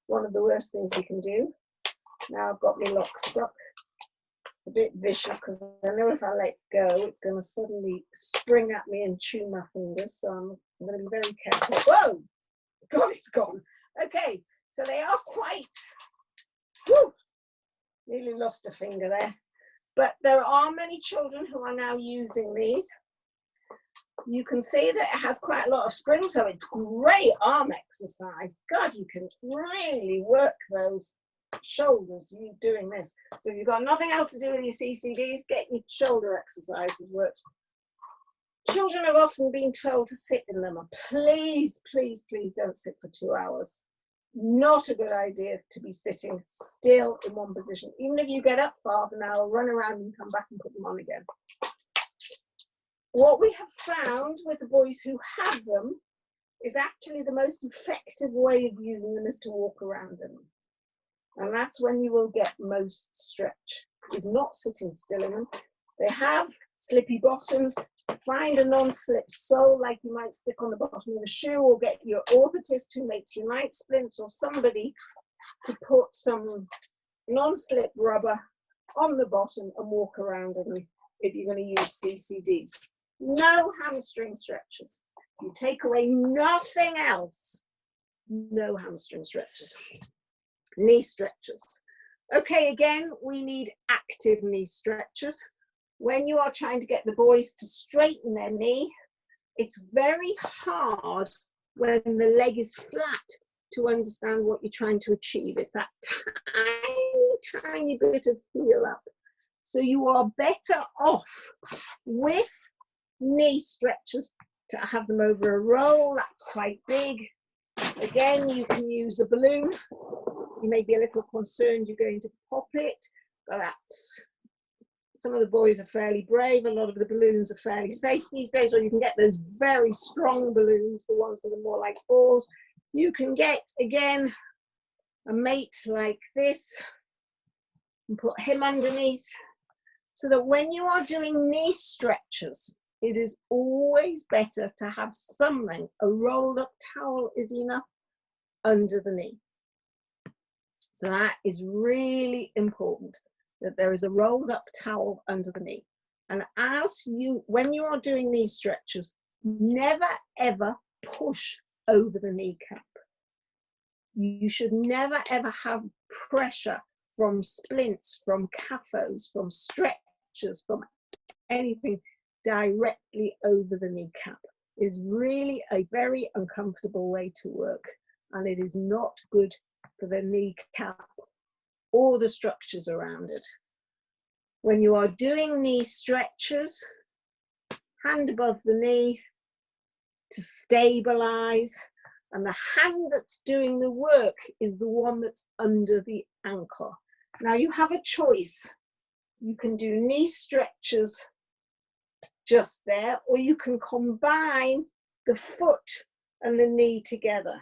One of the worst things you can do. Now I've got my lock stuck. It's a bit vicious because I know if I let go, it's going to suddenly spring at me and chew my fingers. So I'm going to be very careful. Whoa! God, it's gone. Okay, so they are quite, whew, nearly lost a finger there. But there are many children who are now using these. You can see that it has quite a lot of spring, so it's great arm exercise. God, you can really work those shoulders you doing this. So if you've got nothing else to do with your CCDs, get your shoulder exercises worked. Children have often been told to sit in them. Please, please, please don't sit for 2 hours. Not a good idea to be sitting still in one position. Even if you get up for half an hour, run around and come back and put them on again. What we have found with the boys who have them is actually the most effective way of using them is to walk around in them. And that's when you will get most stretch, is not sitting still in them. They have slippy bottoms. Find a non-slip sole like you might stick on the bottom of a shoe, or get your orthotist who makes your night splints or somebody to put some non-slip rubber on the bottom and walk around in them if you're going to use CCDs. No hamstring stretches. You take away nothing else. No hamstring stretches. Knee stretches. Okay, again, we need active knee stretches. When you are trying to get the boys to straighten their knee, it's very hard when the leg is flat to understand what you're trying to achieve. It's that tiny, tiny bit of heel up. So you are better off with knee stretches to have them over a roll. That's quite big. Again, you can use a balloon. You may be a little concerned you're going to pop it, but that's, some of the boys are fairly brave. A lot of the balloons are fairly safe these days, or you can get those very strong balloons, the ones that are more like balls. You can get, again, a mate like this and put him underneath, so that when you are doing knee stretches, it is always better to have something, a rolled up towel is enough, under the knee. So that is really important, that there is a rolled up towel under the knee. And when you are doing these stretches, never ever push over the kneecap. You should never ever have pressure from splints, from CAFOs, from stretchers, from anything directly over the kneecap. It is really a very uncomfortable way to work, and it is not good for the kneecap or the structures around it. When you are doing knee stretches, hand above the knee to stabilize, and the hand that's doing the work is the one that's under the ankle. Now you have a choice. You can do knee stretches just there, or you can combine the foot and the knee together.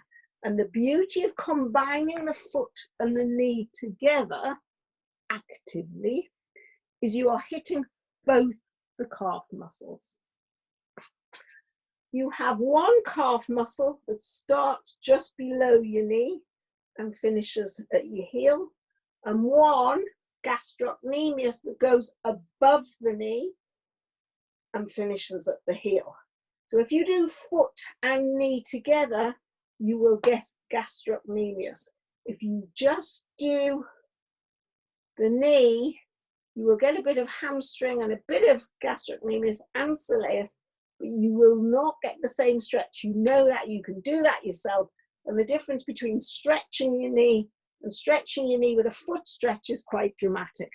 And the beauty of combining the foot and the knee together actively is you are hitting both the calf muscles. You have one calf muscle that starts just below your knee and finishes at your heel, and one gastrocnemius that goes above the knee and finishes at the heel. So if you do foot and knee together, you will get gastrocnemius. If you just do the knee, you will get a bit of hamstring and a bit of gastrocnemius and soleus, but you will not get the same stretch. You know that, you can do that yourself. And the difference between stretching your knee And stretching your knee with a foot stretch is quite dramatic.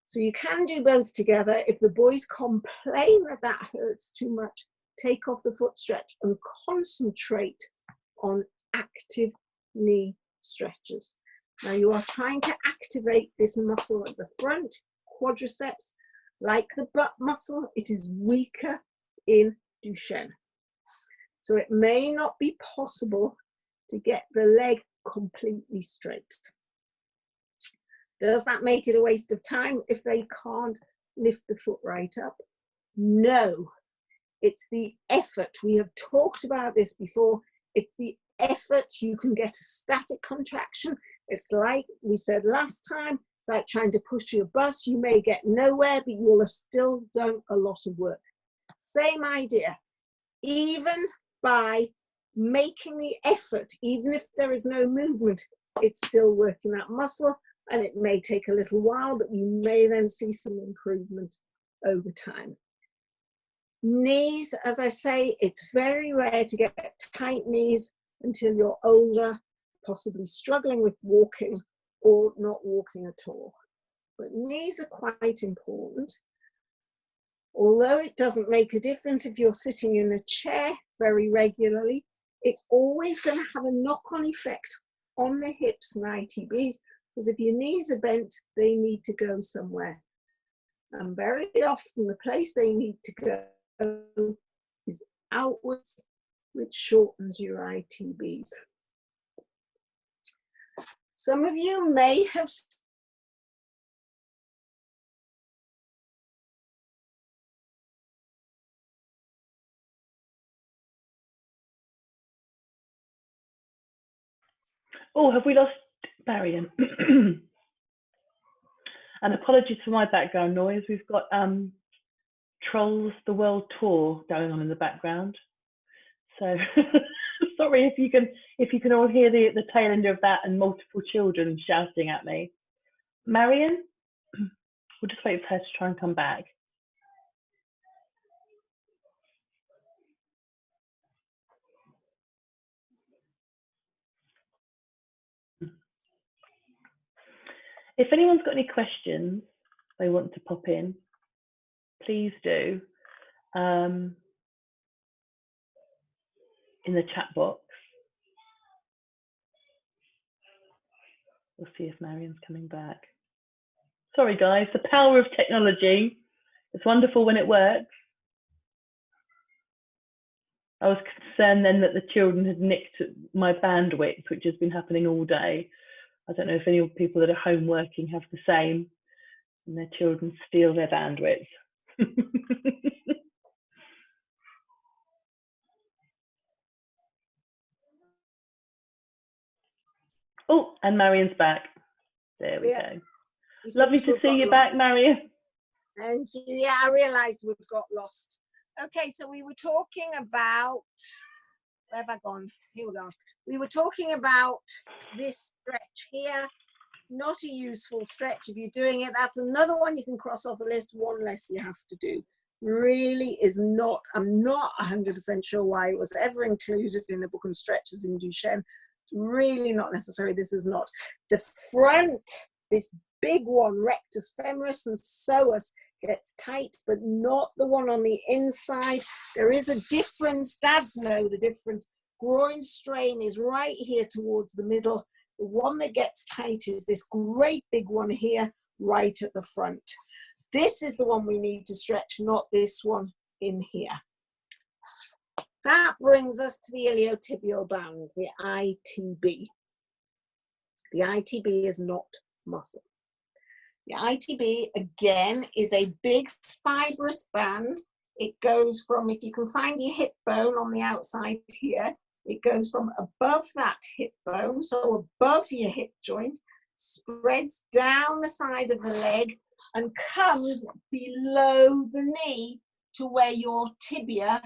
So you can do both together. If the boys complain that that hurts too much, take off the foot stretch and concentrate on active knee stretches. Now you are trying to activate this muscle at the front, quadriceps. Like the butt muscle, it is weaker in Duchenne. So it may not be possible to get the leg completely straight. Does that make it a waste of time if they can't lift the foot right up? No, it's the effort. We have talked about this before. It's the effort. You can get a static contraction. It's like we said last time, it's like trying to push your bus. You may get nowhere, but you will have still done a lot of work. Same idea. Even by making the effort, even if there is no movement, it's still working that muscle, and it may take a little while, but you may then see some improvement over time. Knees, as I say, it's very rare to get tight knees until you're older, possibly struggling with walking or not walking at all. But knees are quite important. Although it doesn't make a difference if you're sitting in a chair very regularly, it's always going to have a knock-on effect on the hips and ITBs, because if your knees are bent, they need to go somewhere. And very often the place they need to go is outwards, which shortens your ITBs. Some of you may have Oh, have we lost Marion? And apologies for my background noise. We've got Trolls the World Tour going on in the background. So sorry if you can all hear the tail end of that and multiple children shouting at me. Marion, we'll just wait for her to try and come back. If anyone's got any questions they want to pop in, please do in the chat box. We'll see if Marion's coming back. Sorry guys, the power of technology. It's wonderful when it works. I was concerned then that the children had nicked my bandwidth, which has been happening all day. I don't know if any people that are home working have the same, and their children steal their bandwidth. Oh, and Marion's back. There we go. Lovely to see you back, Marion. Thank you. Yeah, I realised we've got lost. Okay, so we were talking about, where have I gone? Here we go. We were talking about this stretch here. Not a useful stretch. If you're doing it, that's another one you can cross off the list, one less you have to do. Really is not, I'm not 100% sure why it was ever included in the book on stretches in Duchenne. Really not necessary. This is not. The front, this big one, rectus femoris and psoas, gets tight, but not the one on the inside. There is a difference. Dads know the difference. Groin strain is right here towards the middle. The one that gets tight is this great big one here, right at the front. This is the one we need to stretch, not this one in here. That brings us to the iliotibial band, the ITB. The ITB is not muscle. The ITB, again, is a big fibrous band. It goes from, if you can find your hip bone on the outside here, it goes from above that hip bone, so above your hip joint, spreads down the side of the leg and comes below the knee to where your tibia,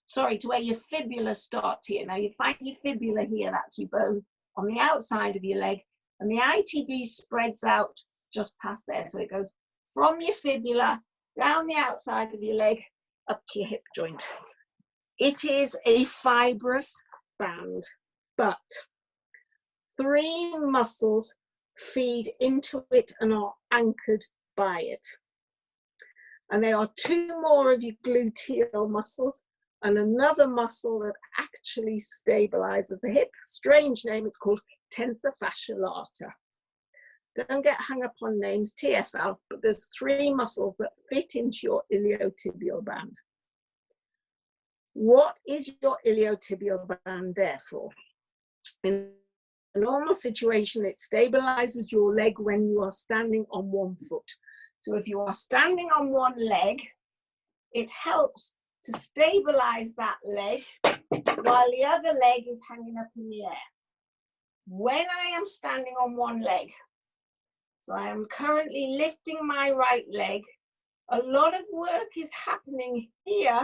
sorry, to where your fibula starts here. Now you find your fibula here, that's your bone on the outside of your leg, and the ITB spreads out just past there. So it goes from your fibula down the outside of your leg up to your hip joint. It is a fibrous band, but 3 muscles feed into it and are anchored by it. And there are 2 more of your gluteal muscles and another muscle that actually stabilizes the hip. Strange name, it's called Tensor fascia lata. Don't get hung up on names, TFL, but there's 3 muscles that fit into your iliotibial band. What is your iliotibial band there for? In a normal situation, it stabilizes your leg when you are standing on one foot. So if you are standing on one leg, it helps to stabilize that leg while the other leg is hanging up in the air. When I am standing on one leg, so I am currently lifting my right leg, a lot of work is happening here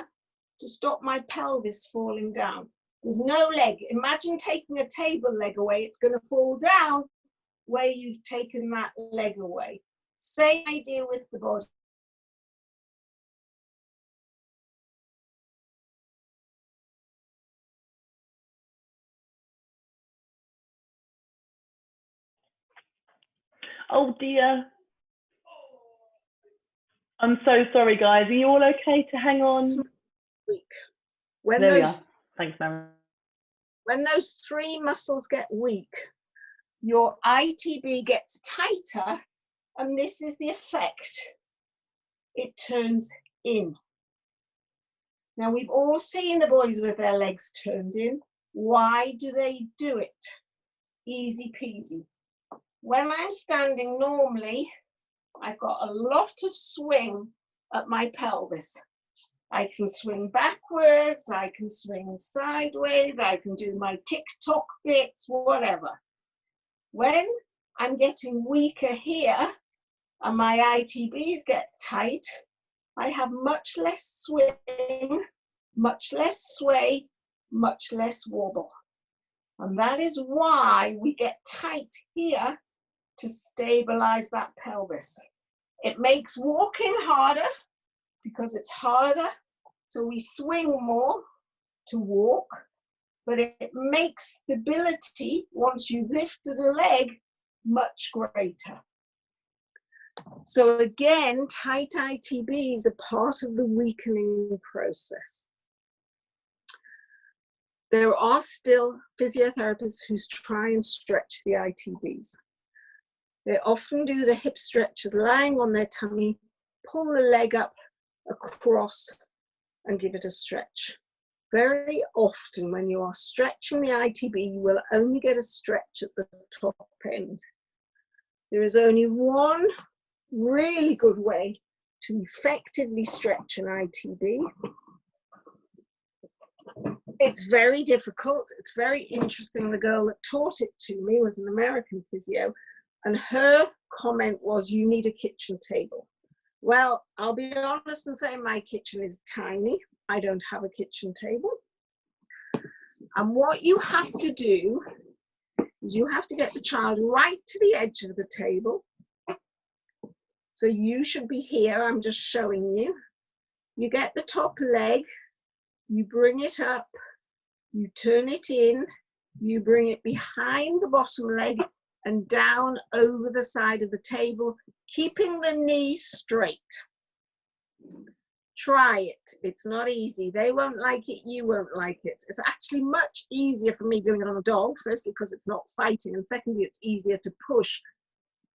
to stop my pelvis falling down. There's no leg. Imagine taking a table leg away, it's going to fall down where you've taken that leg away. Same idea with the body. Oh dear. I'm so sorry, guys. Are you all okay to hang on? When There we those, are. Thanks, Marion. when those 3 muscles get weak, your ITB gets tighter, and this is the effect. It turns in. Now, we've all seen the boys with their legs turned in. Why do they do it? Easy peasy. When I'm standing normally, I've got a lot of swing at my pelvis. I can swing backwards, I can swing sideways, I can do my TikTok bits, whatever. When I'm getting weaker here and my ITBs get tight, I have much less swing, much less sway, much less wobble. And that is why we get tight here to stabilize that pelvis. It makes walking harder because it's harder, so we swing more to walk, but it makes stability, once you've lifted a leg, much greater. So again, tight ITBs are part of the weakening process. There are still physiotherapists who try and stretch the ITBs. They often do the hip stretches lying on their tummy, pull the leg up across and give it a stretch. Very often when you are stretching the ITB, you will only get a stretch at the top end. There is only one really good way to effectively stretch an ITB. It's very difficult. It's very interesting. The girl that taught it to me was an American physio, and her comment was, you need a kitchen table. Well, I'll be honest and say my kitchen is tiny. I don't have a kitchen table. And what you have to do is you have to get the child right to the edge of the table. So you should be here, I'm just showing you. You get the top leg, you bring it up, you turn it in, you bring it behind the bottom leg and down over the side of the table, keeping the knees straight. Try it. It's not easy. They won't like it, you won't like it. It's actually much easier for me doing it on a dog, firstly because it's not fighting, and secondly it's easier to push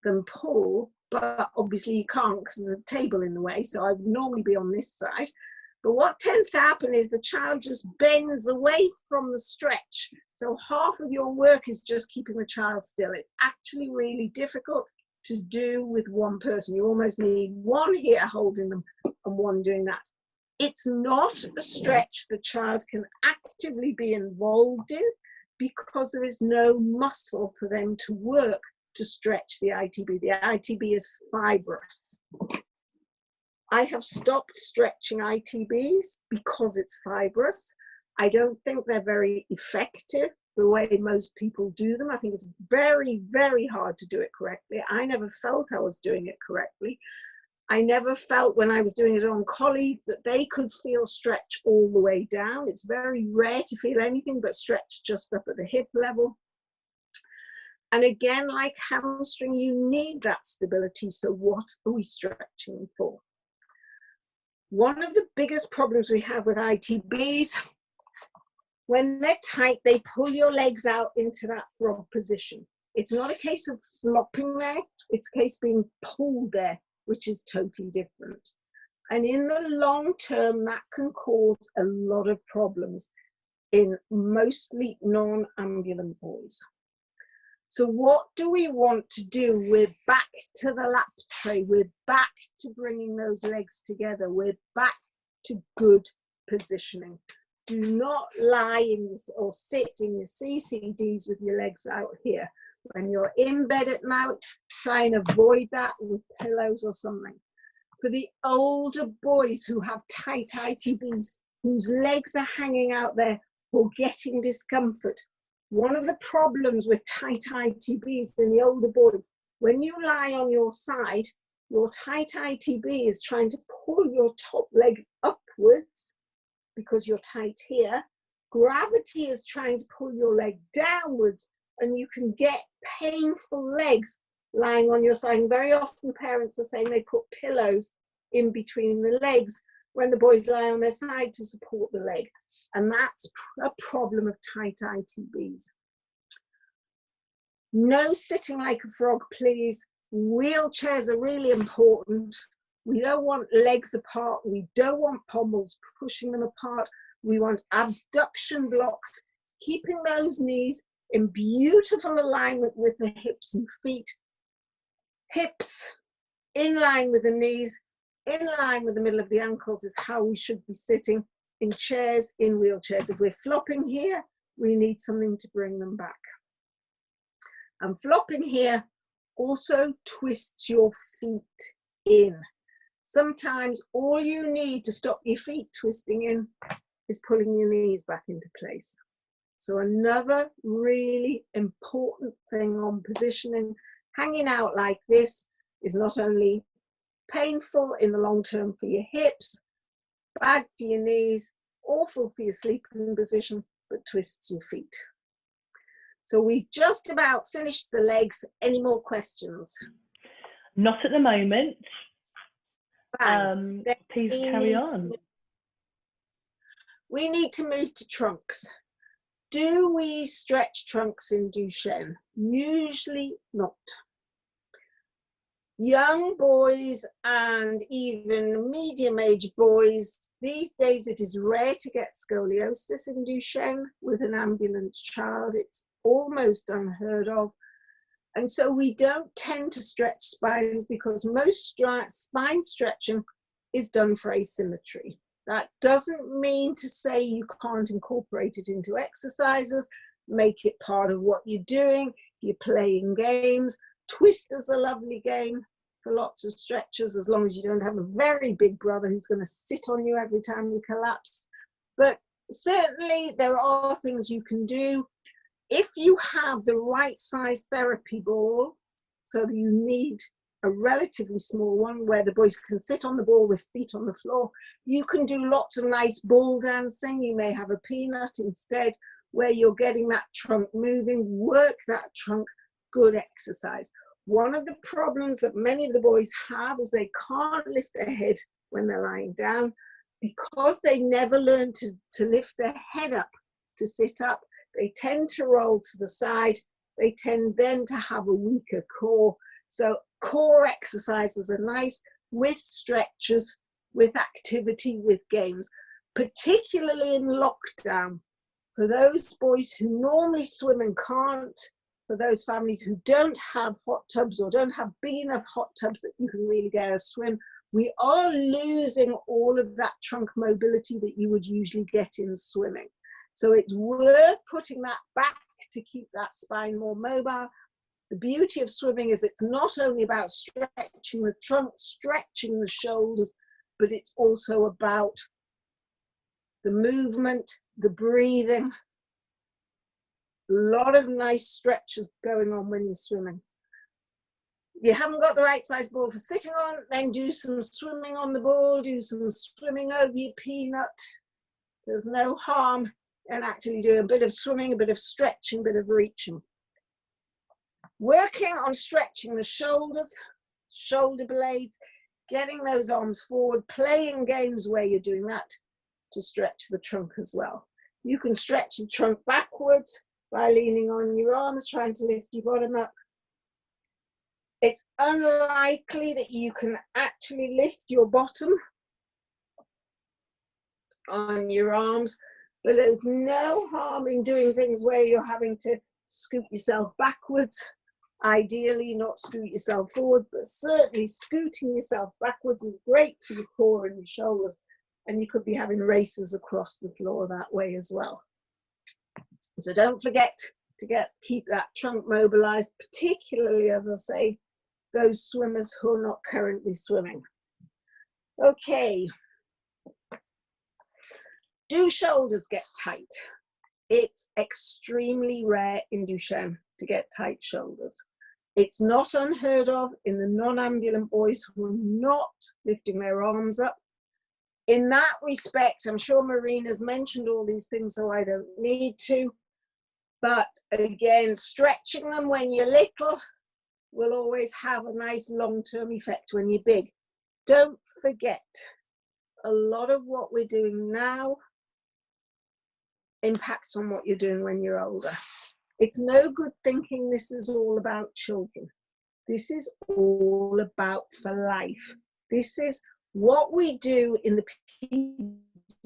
than pull, but obviously you can't because there's a table in the way, so I would normally be on this side. But what tends to happen is the child just bends away from the stretch. So half of your work is just keeping the child still. It's actually really difficult to do with one person. You almost need one here holding them and one doing that. It's not a stretch the child can actively be involved in because there is no muscle for them to work to stretch the ITB. The ITB is fibrous. I have stopped stretching ITBs because it's fibrous. I don't think they're very effective the way most people do them. I think it's very, very hard to do it correctly. I never felt I was doing it correctly. I never felt when I was doing it on colleagues that they could feel stretch all the way down. It's very rare to feel anything but stretch just up at the hip level. And again, like hamstring, you need that stability. So what are we stretching for? One of the biggest problems we have with ITBs, when they're tight, they pull your legs out into that frog position. It's not a case of flopping there, it's a case of being pulled there, which is totally different. And in the long term, that can cause a lot of problems in mostly non-ambulant boys. So what do we want to do? We're back to the lap tray. We're back to bringing those legs together. We're back to good positioning. Do not lie in or sit in your CCDs with your legs out here. When you're in bed at night, try and avoid that with pillows or something. For the older boys who have tight ITBs, whose legs are hanging out there or getting discomfort, one of the problems with tight ITBs in the older boys, when you lie on your side, your tight ITB is trying to pull your top leg upwards because you're tight here. Gravity is trying to pull your leg downwards, and you can get painful legs lying on your side. And very often parents are saying they put pillows in between the legs when the boys lie on their side to support the leg. And that's a problem of tight ITBs. No sitting like a frog, please. Wheelchairs are really important. We don't want legs apart. We don't want pommels pushing them apart. We want abduction blocks, keeping those knees in beautiful alignment with the hips and feet. Hips in line with the knees, in line with the middle of the ankles is how we should be sitting in chairs, in wheelchairs. If we're flopping here, we need something to bring them back. And flopping here also twists your feet in. Sometimes all you need to stop your feet twisting in is pulling your knees back into place. So another really important thing on positioning, hanging out like this is not only painful in the long term for your hips, bad for your knees, awful for your sleeping position, but twists your feet. So we've just about finished the legs. Any more questions? Not at the moment. Please carry on. We need to move to trunks. Do we stretch trunks in Duchenne? Usually not. Young boys and even medium-aged boys, these days it is rare to get scoliosis in Duchenne with an ambulant child. It's almost unheard of. And so we don't tend to stretch spines because most spine stretching is done for asymmetry. That doesn't mean to say you can't incorporate it into exercises, make it part of what you're doing, you're playing games. Twister's a lovely game for lots of stretches, as long as you don't have a very big brother who's going to sit on you every time you collapse. But certainly there are things you can do. If you have the right size therapy ball, so that you need a relatively small one where the boys can sit on the ball with feet on the floor, you can do lots of nice ball dancing. You may have a peanut instead, where you're getting that trunk moving, work that trunk, good exercise. One of the problems that many of the boys have is they can't lift their head when they're lying down because they never learn to lift their head up to sit up. They tend to roll to the side. They tend then to have a weaker core. So core exercises are nice with stretches, with activity, with games, particularly in lockdown. For those boys who normally swim and can't, for those families who don't have hot tubs or don't have big enough hot tubs that you can really get a swim, we are losing all of that trunk mobility that you would usually get in swimming. So it's worth putting that back to keep that spine more mobile. The beauty of swimming is it's not only about stretching the trunk, stretching the shoulders, but it's also about the movement, the breathing. A lot of nice stretches going on when you're swimming. If you haven't got the right size ball for sitting on, then do some swimming on the ball, do some swimming over your peanut. There's no harm in actually doing a bit of swimming, a bit of stretching, a bit of reaching. Working on stretching the shoulders, shoulder blades, getting those arms forward, playing games where you're doing that to stretch the trunk as well. You can stretch the trunk backwards by leaning on your arms, trying to lift your bottom up. It's unlikely that you can actually lift your bottom on your arms, but there's no harm in doing things where you're having to scoot yourself backwards. Ideally, not scoot yourself forward, but certainly scooting yourself backwards is great for your core and your shoulders, and you could be having races across the floor that way as well. So don't forget to keep that trunk mobilized, particularly, as I say, those swimmers who are not currently swimming. Okay. Do shoulders get tight? It's extremely rare in Duchenne to get tight shoulders. It's not unheard of in the non-ambulant boys who are not lifting their arms up. In that respect, I'm sure Marina's mentioned all these things, so I don't need to. But again, stretching them when you're little will always have a nice long-term effect when you're big. Don't forget, a lot of what we're doing now impacts on what you're doing when you're older. It's no good thinking this is all about children. This is all about for life. This is what we do in the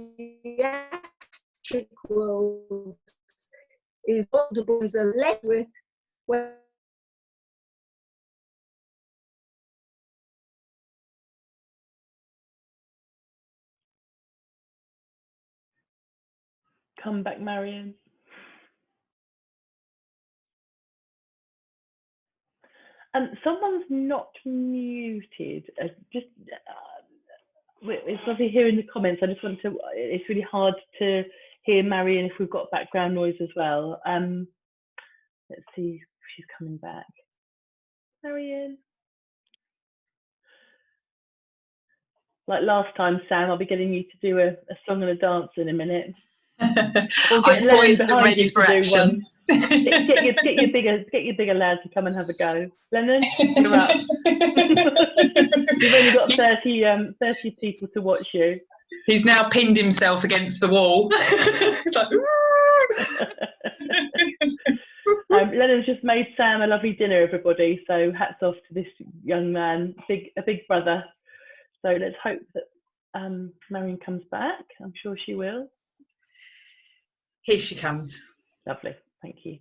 pediatric world, is what the boys are left with when Come back, Marion. Someone's not muted. It's lovely hearing the comments. I just want to. It's really hard to hear Marion if we've got background noise as well. Let's see if she's coming back. Marion. Like last time, Sam, I'll be getting you to do a song and a dance in a minute. I'm poised and ready for action. Get your bigger lad to come and have a go. Lennon, you're up. You've only got 30 people to watch you. He's now pinned himself against the wall. He's like, Lennon's just made Sam a lovely dinner, everybody. So hats off to this young man, a big brother. So let's hope that Marion comes back. I'm sure she will. Here she comes. Lovely, thank you.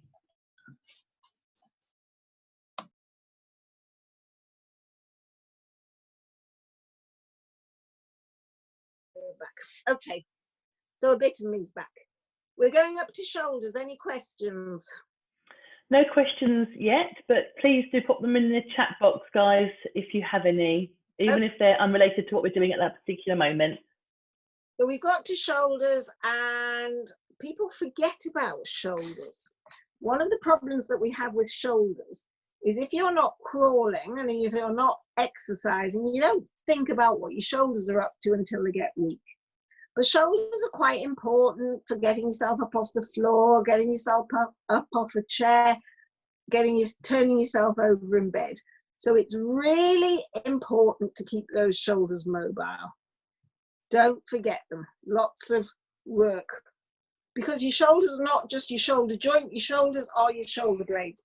Back. Okay, so a bit of me's back. We're going up to shoulders. Any questions? No questions yet, but please do pop them in the chat box, guys, if you have any, even if they're unrelated to what we're doing at that particular moment. So we've got to shoulders, and people forget about shoulders. One of the problems that we have with shoulders is if you're not crawling and if you're not exercising, you don't think about what your shoulders are up to until they get weak. But shoulders are quite important for getting yourself up off the floor, getting yourself up off a chair, turning yourself over in bed. So it's really important to keep those shoulders mobile. Don't forget them. Lots of work. Because your shoulders are not just your shoulder joint, your shoulders are your shoulder blades.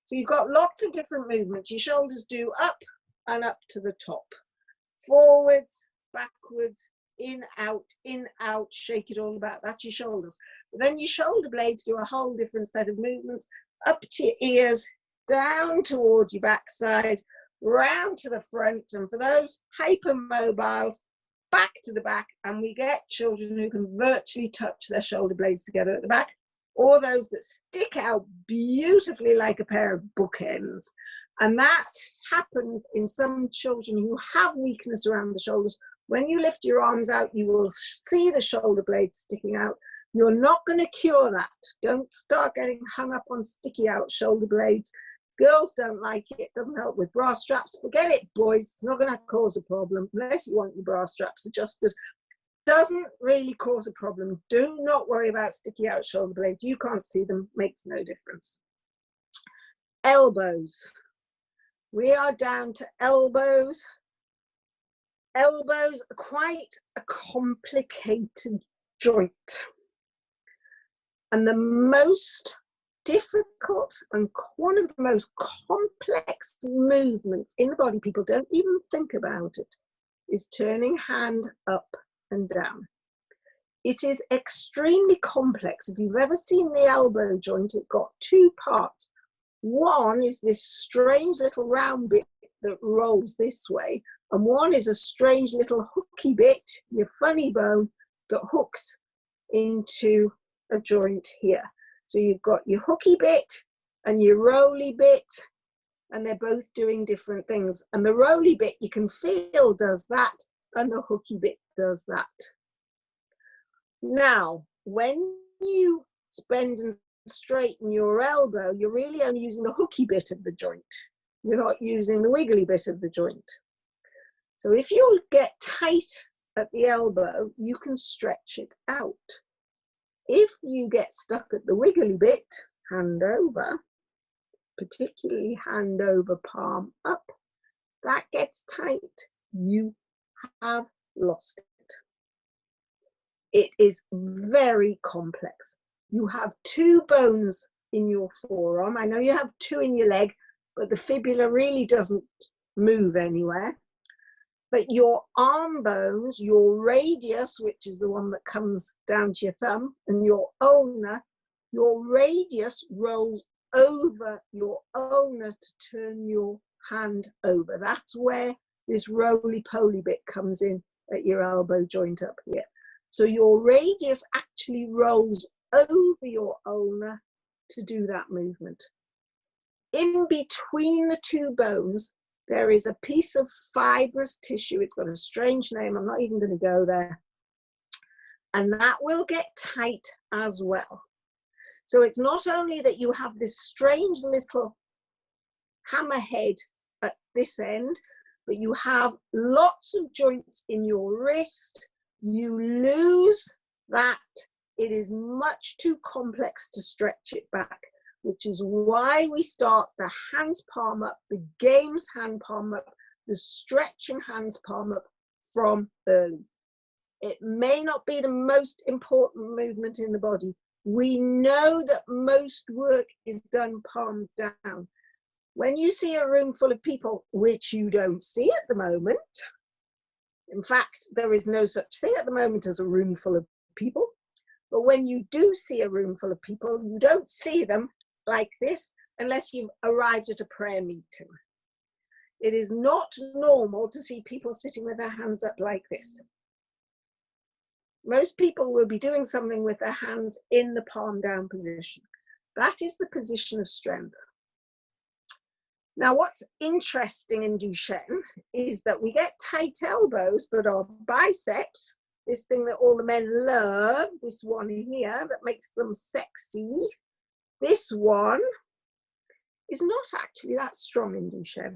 So you've got lots of different movements. Your shoulders do up and up to the top. Forwards, backwards, in, out, shake it all about. That's your shoulders. But then your shoulder blades do a whole different set of movements. Up to your ears, down towards your backside, round to the front. And for those hypermobiles, back to the back, and we get children who can virtually touch their shoulder blades together at the back, or those that stick out beautifully like a pair of bookends. And that happens in some children who have weakness around the shoulders. When you lift your arms out, you will see the shoulder blades sticking out. You're not going to cure that. Don't start getting hung up on sticky out shoulder blades. Girls don't like it. It doesn't help with bra straps. Forget it, boys. It's not going to cause a problem unless you want your bra straps adjusted. Doesn't really cause a problem. Do not worry about sticky out shoulder blades. You can't see them. Makes no difference. Elbows. We are down to elbows. Elbows are quite a complicated joint. And the most difficult and one of the most complex movements in the body, people don't even think about it, is turning hand up and down. It is extremely complex. If you've ever seen the elbow joint, it's got two parts. One is this strange little round bit that rolls this way, and one is a strange little hooky bit, your funny bone, that hooks into a joint here. So you've got your hooky bit and your rolly bit, and they're both doing different things. And the rolly bit you can feel does that, and the hooky bit does that. Now, when you bend and straighten your elbow, you're really only using the hooky bit of the joint. You're not using the wiggly bit of the joint. So if you get tight at the elbow, you can stretch it out. If you get stuck at the wiggly bit, hand over, particularly hand over, palm up, that gets tight, you have lost it. It is very complex. You have two bones in your forearm. I know you have two in your leg, but the fibula really doesn't move anywhere. But your arm bones, your radius, which is the one that comes down to your thumb, and your ulna, your radius rolls over your ulna to turn your hand over. That's where this roly-poly bit comes in at your elbow joint up here. So your radius actually rolls over your ulna to do that movement. In between the two bones, there is a piece of fibrous tissue. It's got a strange name. I'm not even going to go there. And that will get tight as well. So it's not only that you have this strange little hammerhead at this end, but you have lots of joints in your wrist. You lose that. It is much too complex to stretch it back, which is why we start the hands palm up, the games hand palm up, the stretching hands palm up from early. It may not be the most important movement in the body. We know that most work is done palms down. When you see a room full of people, which you don't see at the moment, in fact, there is no such thing at the moment as a room full of people, but when you do see a room full of people, you don't see them like this unless you've arrived at a prayer meeting. It is not normal to see people sitting with their hands up like this. Most people will be doing something with their hands in the palm down position. That is the position of strength. Now, what's interesting in Duchenne is that we get tight elbows, but our biceps, this thing that all the men love, this one here that makes them sexy, this one is not actually that strong in Duchenne.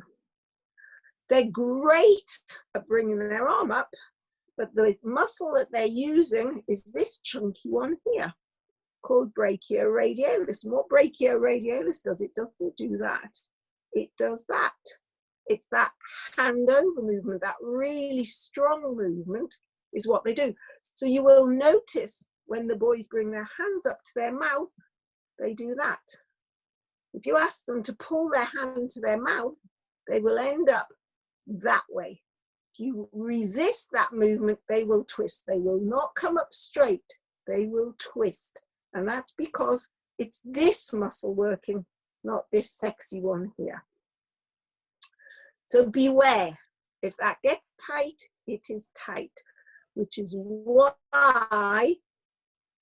They're great at bringing their arm up, but the muscle that they're using is this chunky one here, called brachioradialis. And what brachioradialis does, it doesn't do that. It does that. It's that hand over movement, that really strong movement is what they do. So you will notice when the boys bring their hands up to their mouth, they do that. If you ask them to pull their hand to their mouth, they will end up that way. If you resist that movement, they will twist. They will not come up straight. They will twist. And that's because it's this muscle working, not this sexy one here. So beware. If that gets tight, it is tight, which is why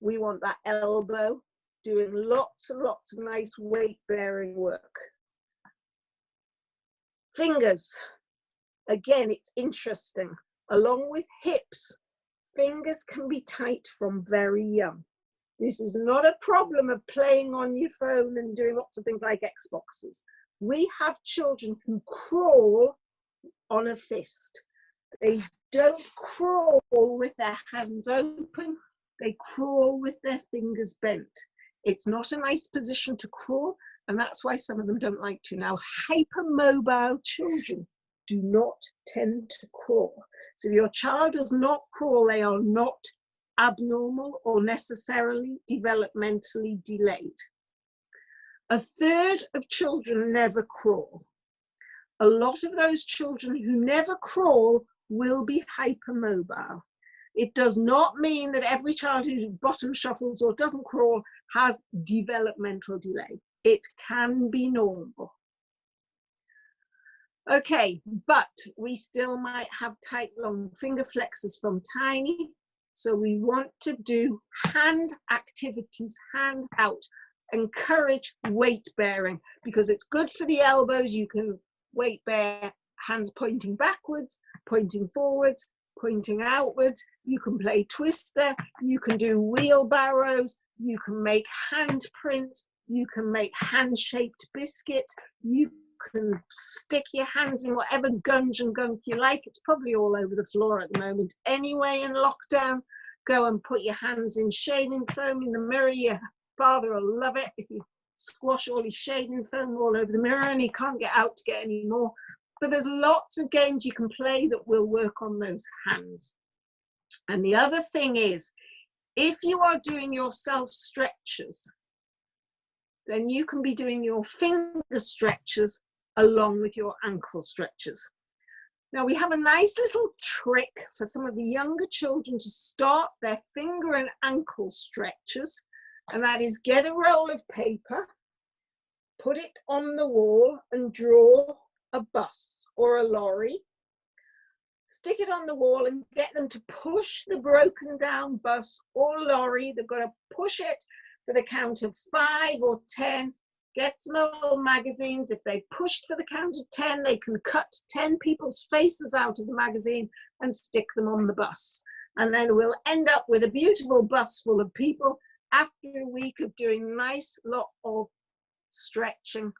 we want that elbow doing lots and lots of nice weight-bearing work. Fingers. Again, it's interesting. Along with hips, fingers can be tight from very young. This is not a problem of playing on your phone and doing lots of things like Xboxes. We have children who crawl on a fist. They don't crawl with their hands open. They crawl with their fingers bent. It's not a nice position to crawl, And that's why some of them don't like to. Now, hypermobile children do not tend to crawl. So if your child does not crawl, they are not abnormal or necessarily developmentally delayed. A third of children never crawl. A lot of those children who never crawl will be hypermobile. It does not mean that every child who bottom shuffles or doesn't crawl has developmental delay. It can be normal. Okay, but we still might have tight long finger flexors from tiny. So we want to do hand activities, hand out. Encourage weight bearing because it's good for the elbows. You can weight bear hands pointing backwards, pointing forwards, pointing outwards. You can play twister. You can do wheelbarrows. You can make handprints. You can make hand-shaped biscuits. You can stick your hands in whatever gunge and gunk you like. It's probably all over the floor at the moment. Anyway, in lockdown, go and put your hands in shaving foam in the mirror. Your father will love it if you squash all his shaving foam all over the mirror and he can't get out to get any more. But there's lots of games you can play that will work on those hands. And the other thing is, if you are doing your self stretches, then you can be doing your finger stretches along with your ankle stretches. Now we have a nice little trick for some of the younger children to start their finger and ankle stretches, and that is get a roll of paper, put it on the wall and draw a bus or a lorry, stick it on the wall and get them to push the broken down bus or lorry. They've got to push it for the count of 5 or 10. Get some old magazines. If they pushed for the count of 10, they can cut 10 people's faces out of the magazine and stick them on the bus. And then we'll end up with a beautiful bus full of people after a week of doing nice lot of stretching,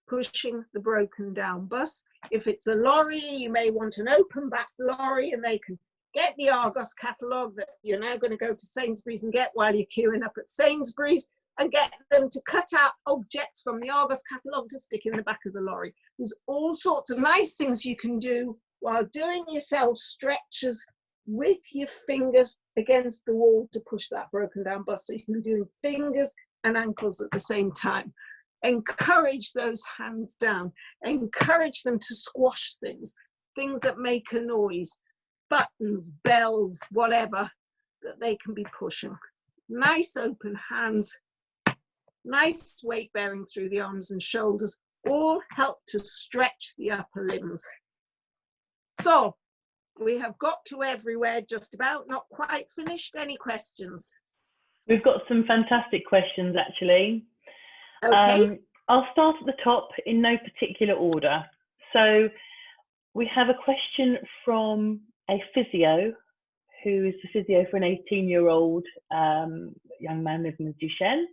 pushing the broken down bus. If it's a lorry, you may want an open back lorry and they can get the Argos catalogue that you're now going to go to Sainsbury's and get while you're queuing up at Sainsbury's, and get them to cut out objects from the Argos catalogue to stick in the back of the lorry. There's all sorts of nice things you can do while doing yourself stretches with your fingers against the wall to push that broken down bus. So you can do fingers and ankles at the same time. Encourage those hands down. Encourage them to squash things, things that make a noise, buttons, bells, whatever, that they can be pushing. Nice open hands. Nice weight bearing through the arms and shoulders, all help to stretch the upper limbs. So we have got to everywhere just about, not quite finished. Any questions? We've got some fantastic questions actually. Okay. I'll start at the top in no particular order. So we have a question from a physio who is the physio for an 18-year-old young man living with Duchenne.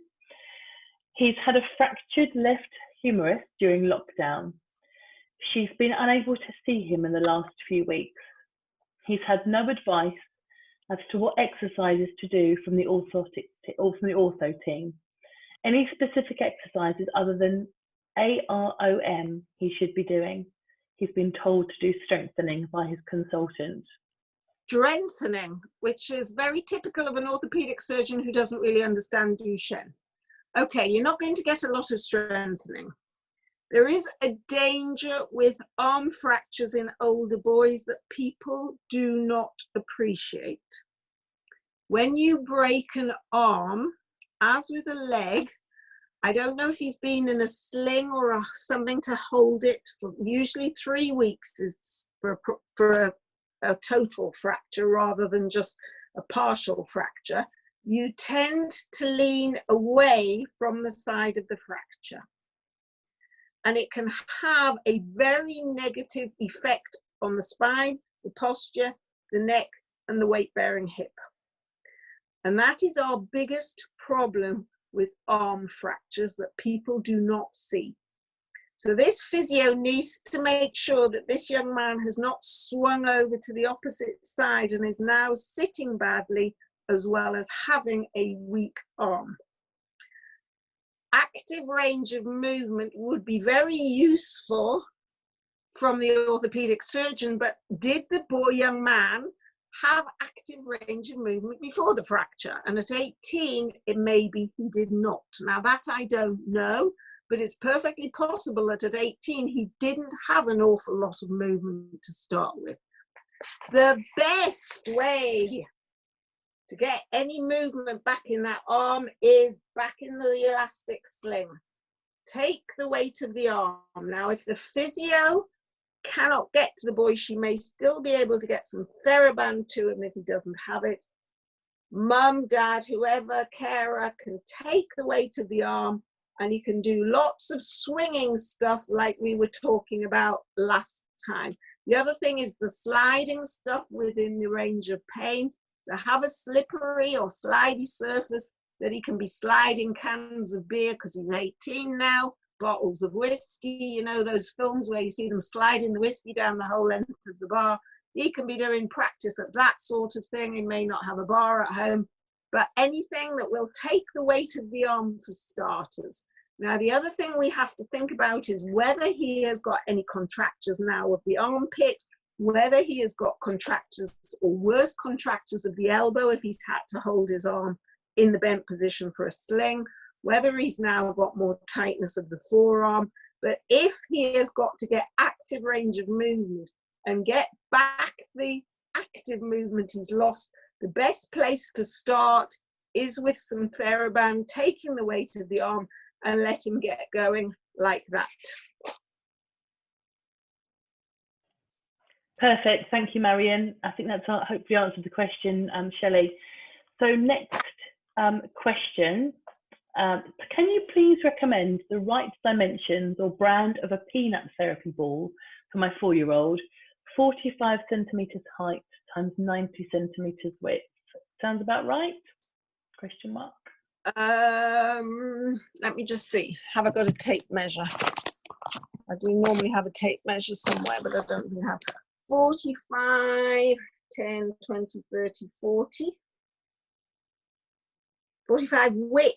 He's had a fractured left humerus during lockdown. She's been unable to see him in the last few weeks. He's had no advice as to what exercises to do from the ortho team. Any specific exercises other than AROM he should be doing? He's been told to do strengthening by his consultant. Strengthening, which is very typical of an orthopedic surgeon who doesn't really understand Duchenne. Okay, you're not going to get a lot of strengthening. There is a danger with arm fractures in older boys that people do not appreciate. When you break an arm, as with a leg, I don't know if he's been in a sling or something to hold it for usually 3 weeks is for a total fracture rather than just a partial fracture. You tend to lean away from the side of the fracture. And it can have a very negative effect on the spine, the posture, the neck, and the weight-bearing hip. And that is our biggest problem with arm fractures that people do not see. So this physio needs to make sure that this young man has not swung over to the opposite side and is now sitting badly, as well as having a weak arm. active range of movement would be very useful from the orthopedic surgeon, but did the young man have active range of movement before the fracture? And at 18, it may be he did not. Now that I don't know, but it's perfectly possible that at 18, he didn't have an awful lot of movement to start with. The best way to get any movement back in that arm is back in the elastic sling. Take the weight of the arm. Now, if the physio cannot get to the boy, she may still be able to get some TheraBand to him if he doesn't have it. Mum, dad, whoever, carer can take the weight of the arm, and you can do lots of swinging stuff like we were talking about last time. The other thing is the sliding stuff within the range of pain, to have a slippery or slidey surface that he can be sliding cans of beer, because he's 18 now, bottles of whiskey, you know, those films where you see them sliding the whiskey down the whole length of the bar. He can be doing practice at that sort of thing. He may not have a bar at home, but anything that will take the weight of the arm for starters. Now, the other thing we have to think about is whether he has got any contractures now of the armpit, whether he has got contractures or worse contractures of the elbow if he's had to hold his arm in the bent position for a sling, whether he's now got more tightness of the forearm. But if he has got to get active range of movement and get back the active movement he's lost, the best place to start is with some TheraBand, taking the weight of the arm and let him get going like that. Perfect. Thank you, Marion. I think that's hopefully answered the question, Shelley. So next question. Can you please recommend the right dimensions or brand of a peanut therapy ball for my 4-year-old? 45 centimeters height times 90 centimeters width. Sounds about right? Question mark. Let me just see. Have I got a tape measure? I do normally have a tape measure somewhere, but I don't think I have. 45, 10, 20, 30, 40. 45 width.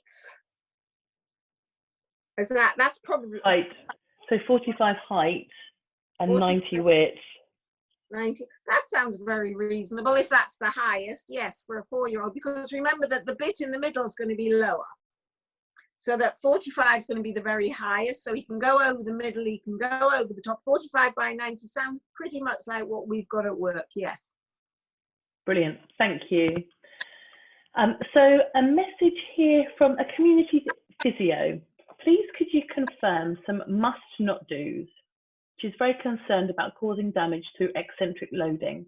Is that's probably height. So 45 height and 45, 90 width. 90. That sounds very reasonable if that's the highest, yes, for a 4-year-old, because remember that the bit in the middle is going to be lower. So that 45 is going to be the very highest, so he can go over the middle, he can go over the top. 45 by 90 sounds pretty much like what we've got at work, yes. Brilliant, thank you. So a message here from a community physio. Please could you confirm some must not do's? She's very concerned about causing damage through eccentric loading.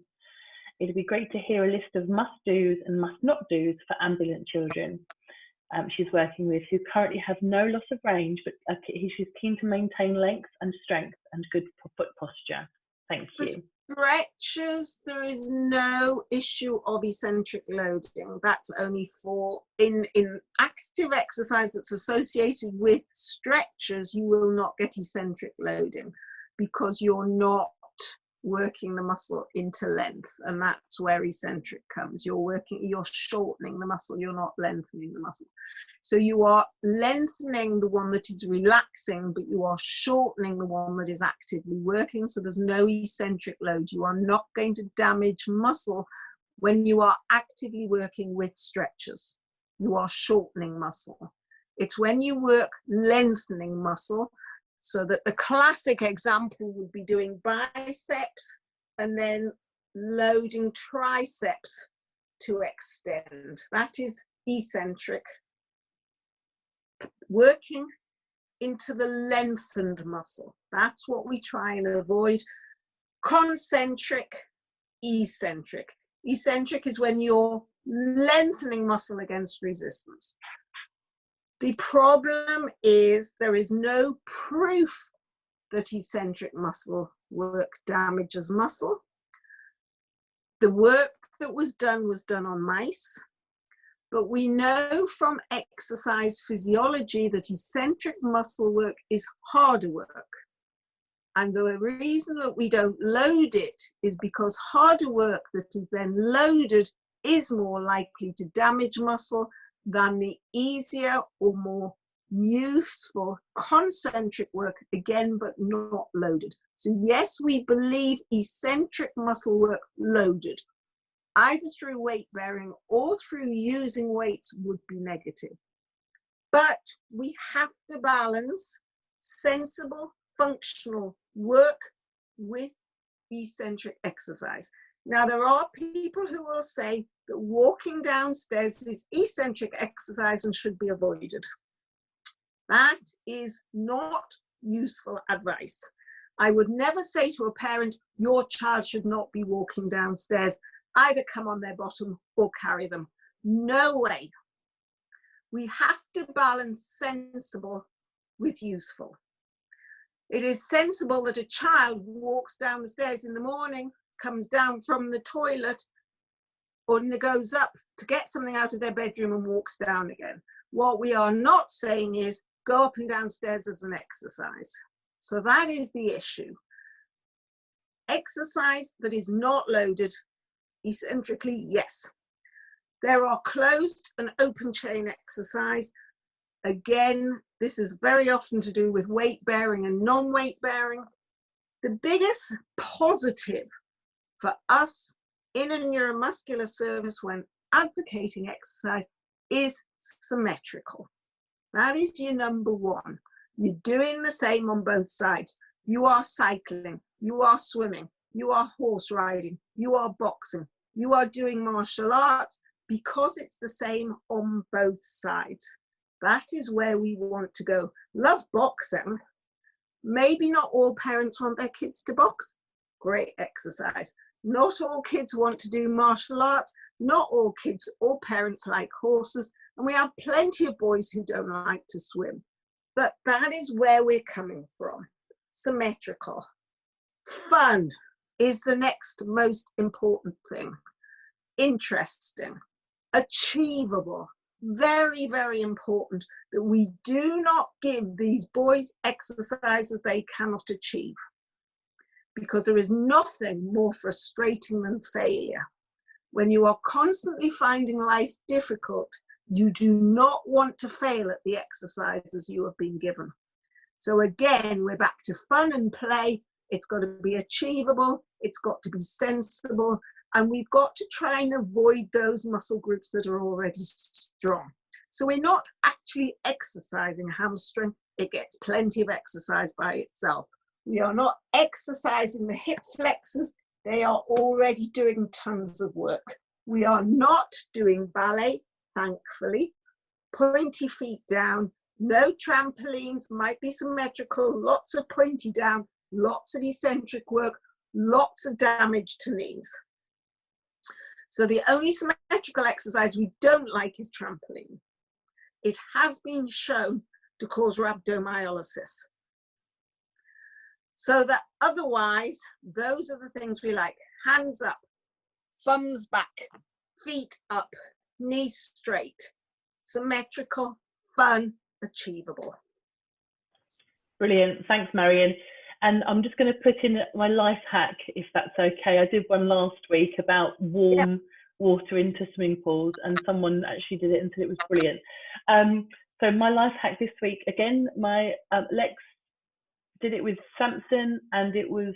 It'd be great to hear a list of must do's and must not do's for ambulant children she's working with who currently have no loss of range, but she's keen to maintain length and strength and good foot posture. Thank you. Stretches, there is no issue of eccentric loading. That's only for in active exercise that's associated with stretches, you will not get eccentric loading because you're not working the muscle into length, and that's where eccentric comes. You're shortening the muscle, you're not lengthening the muscle. So you are lengthening the one that is relaxing, but you are shortening the one that is actively working. So there's no eccentric load. You are not going to damage muscle when you are actively working with stretches. You are shortening muscle. It's when you work lengthening muscle. So that the classic example would be doing biceps and then loading triceps to extend. That is eccentric. Working into the lengthened muscle. That's what we try and avoid. Concentric, eccentric. Eccentric is when you're lengthening muscle against resistance. The problem is there is no proof that eccentric muscle work damages muscle. The work that was done on mice, but we know from exercise physiology that eccentric muscle work is harder work. And the reason that we don't load it is because harder work that is then loaded is more likely to damage muscle than the easier or more useful concentric work, again, but not loaded. So yes, we believe eccentric muscle work loaded, either through weight bearing or through using weights, would be negative. But we have to balance sensible, functional work with eccentric exercise. Now, there are people who will say that walking downstairs is eccentric exercise and should be avoided. That is not useful advice. I would never say to a parent, your child should not be walking downstairs, either come on their bottom or carry them. No way. We have to balance sensible with useful. It is sensible that a child walks down the stairs in the morning, comes down from the toilet, or goes up to get something out of their bedroom and walks down again. What we are not saying is go up and down stairs as an exercise. So that is the issue. Exercise that is not loaded, eccentrically, yes. There are closed and open chain exercise. Again, this is very often to do with weight bearing and non-weight bearing. The biggest positive for us in a neuromuscular service when advocating exercise is symmetrical. That is your number one. You're doing the same on both sides. You are cycling, you are swimming, you are horse riding, you are boxing, you are doing martial arts, because it's the same on both sides. That is where we want to go. Love boxing. Maybe not all parents want their kids to box. Great exercise. Not all kids want to do martial arts. Not all kids or parents like horses. And we have plenty of boys who don't like to swim. But that is where we're coming from. Symmetrical. Fun is the next most important thing. Interesting. Achievable. Very, very important that we do not give these boys exercises they cannot achieve, because there is nothing more frustrating than failure. When you are constantly finding life difficult, you do not want to fail at the exercises you have been given. So again, we're back to fun and play. It's got to be achievable. It's got to be sensible. And we've got to try and avoid those muscle groups that are already strong. So we're not actually exercising hamstring. It gets plenty of exercise by itself. We are not exercising the hip flexors. They are already doing tons of work. We are not doing ballet, thankfully. Pointy feet down, no trampolines, might be symmetrical, lots of pointy down, lots of eccentric work, lots of damage to knees. So the only symmetrical exercise we don't like is trampoline. It has been shown to cause rhabdomyolysis. So that otherwise, those are the things we like. Hands up, thumbs back, feet up, knees straight, symmetrical, fun, achievable. Brilliant. Thanks, Marion. And I'm just going to put in my life hack, if that's okay. I did one last week about warm water into swimming pools, and someone actually did it and said it was brilliant. So my life hack this week, again, my Lex did it with Samson, and it was,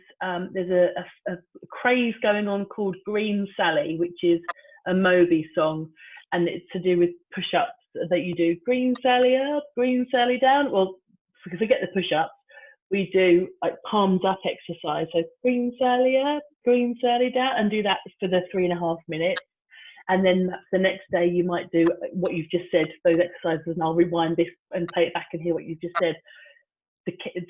there's a craze going on called Green Sally, which is a Moby song, and it's to do with push-ups that you do. Green Sally up, Green Sally down. Well, forget the push-ups. We do like palms up exercise. So Green Sally up, Green Sally down, and do that for the 3.5 minutes. And then the next day you might do what you've just said, those exercises, and I'll rewind this and play it back and hear what you've just said.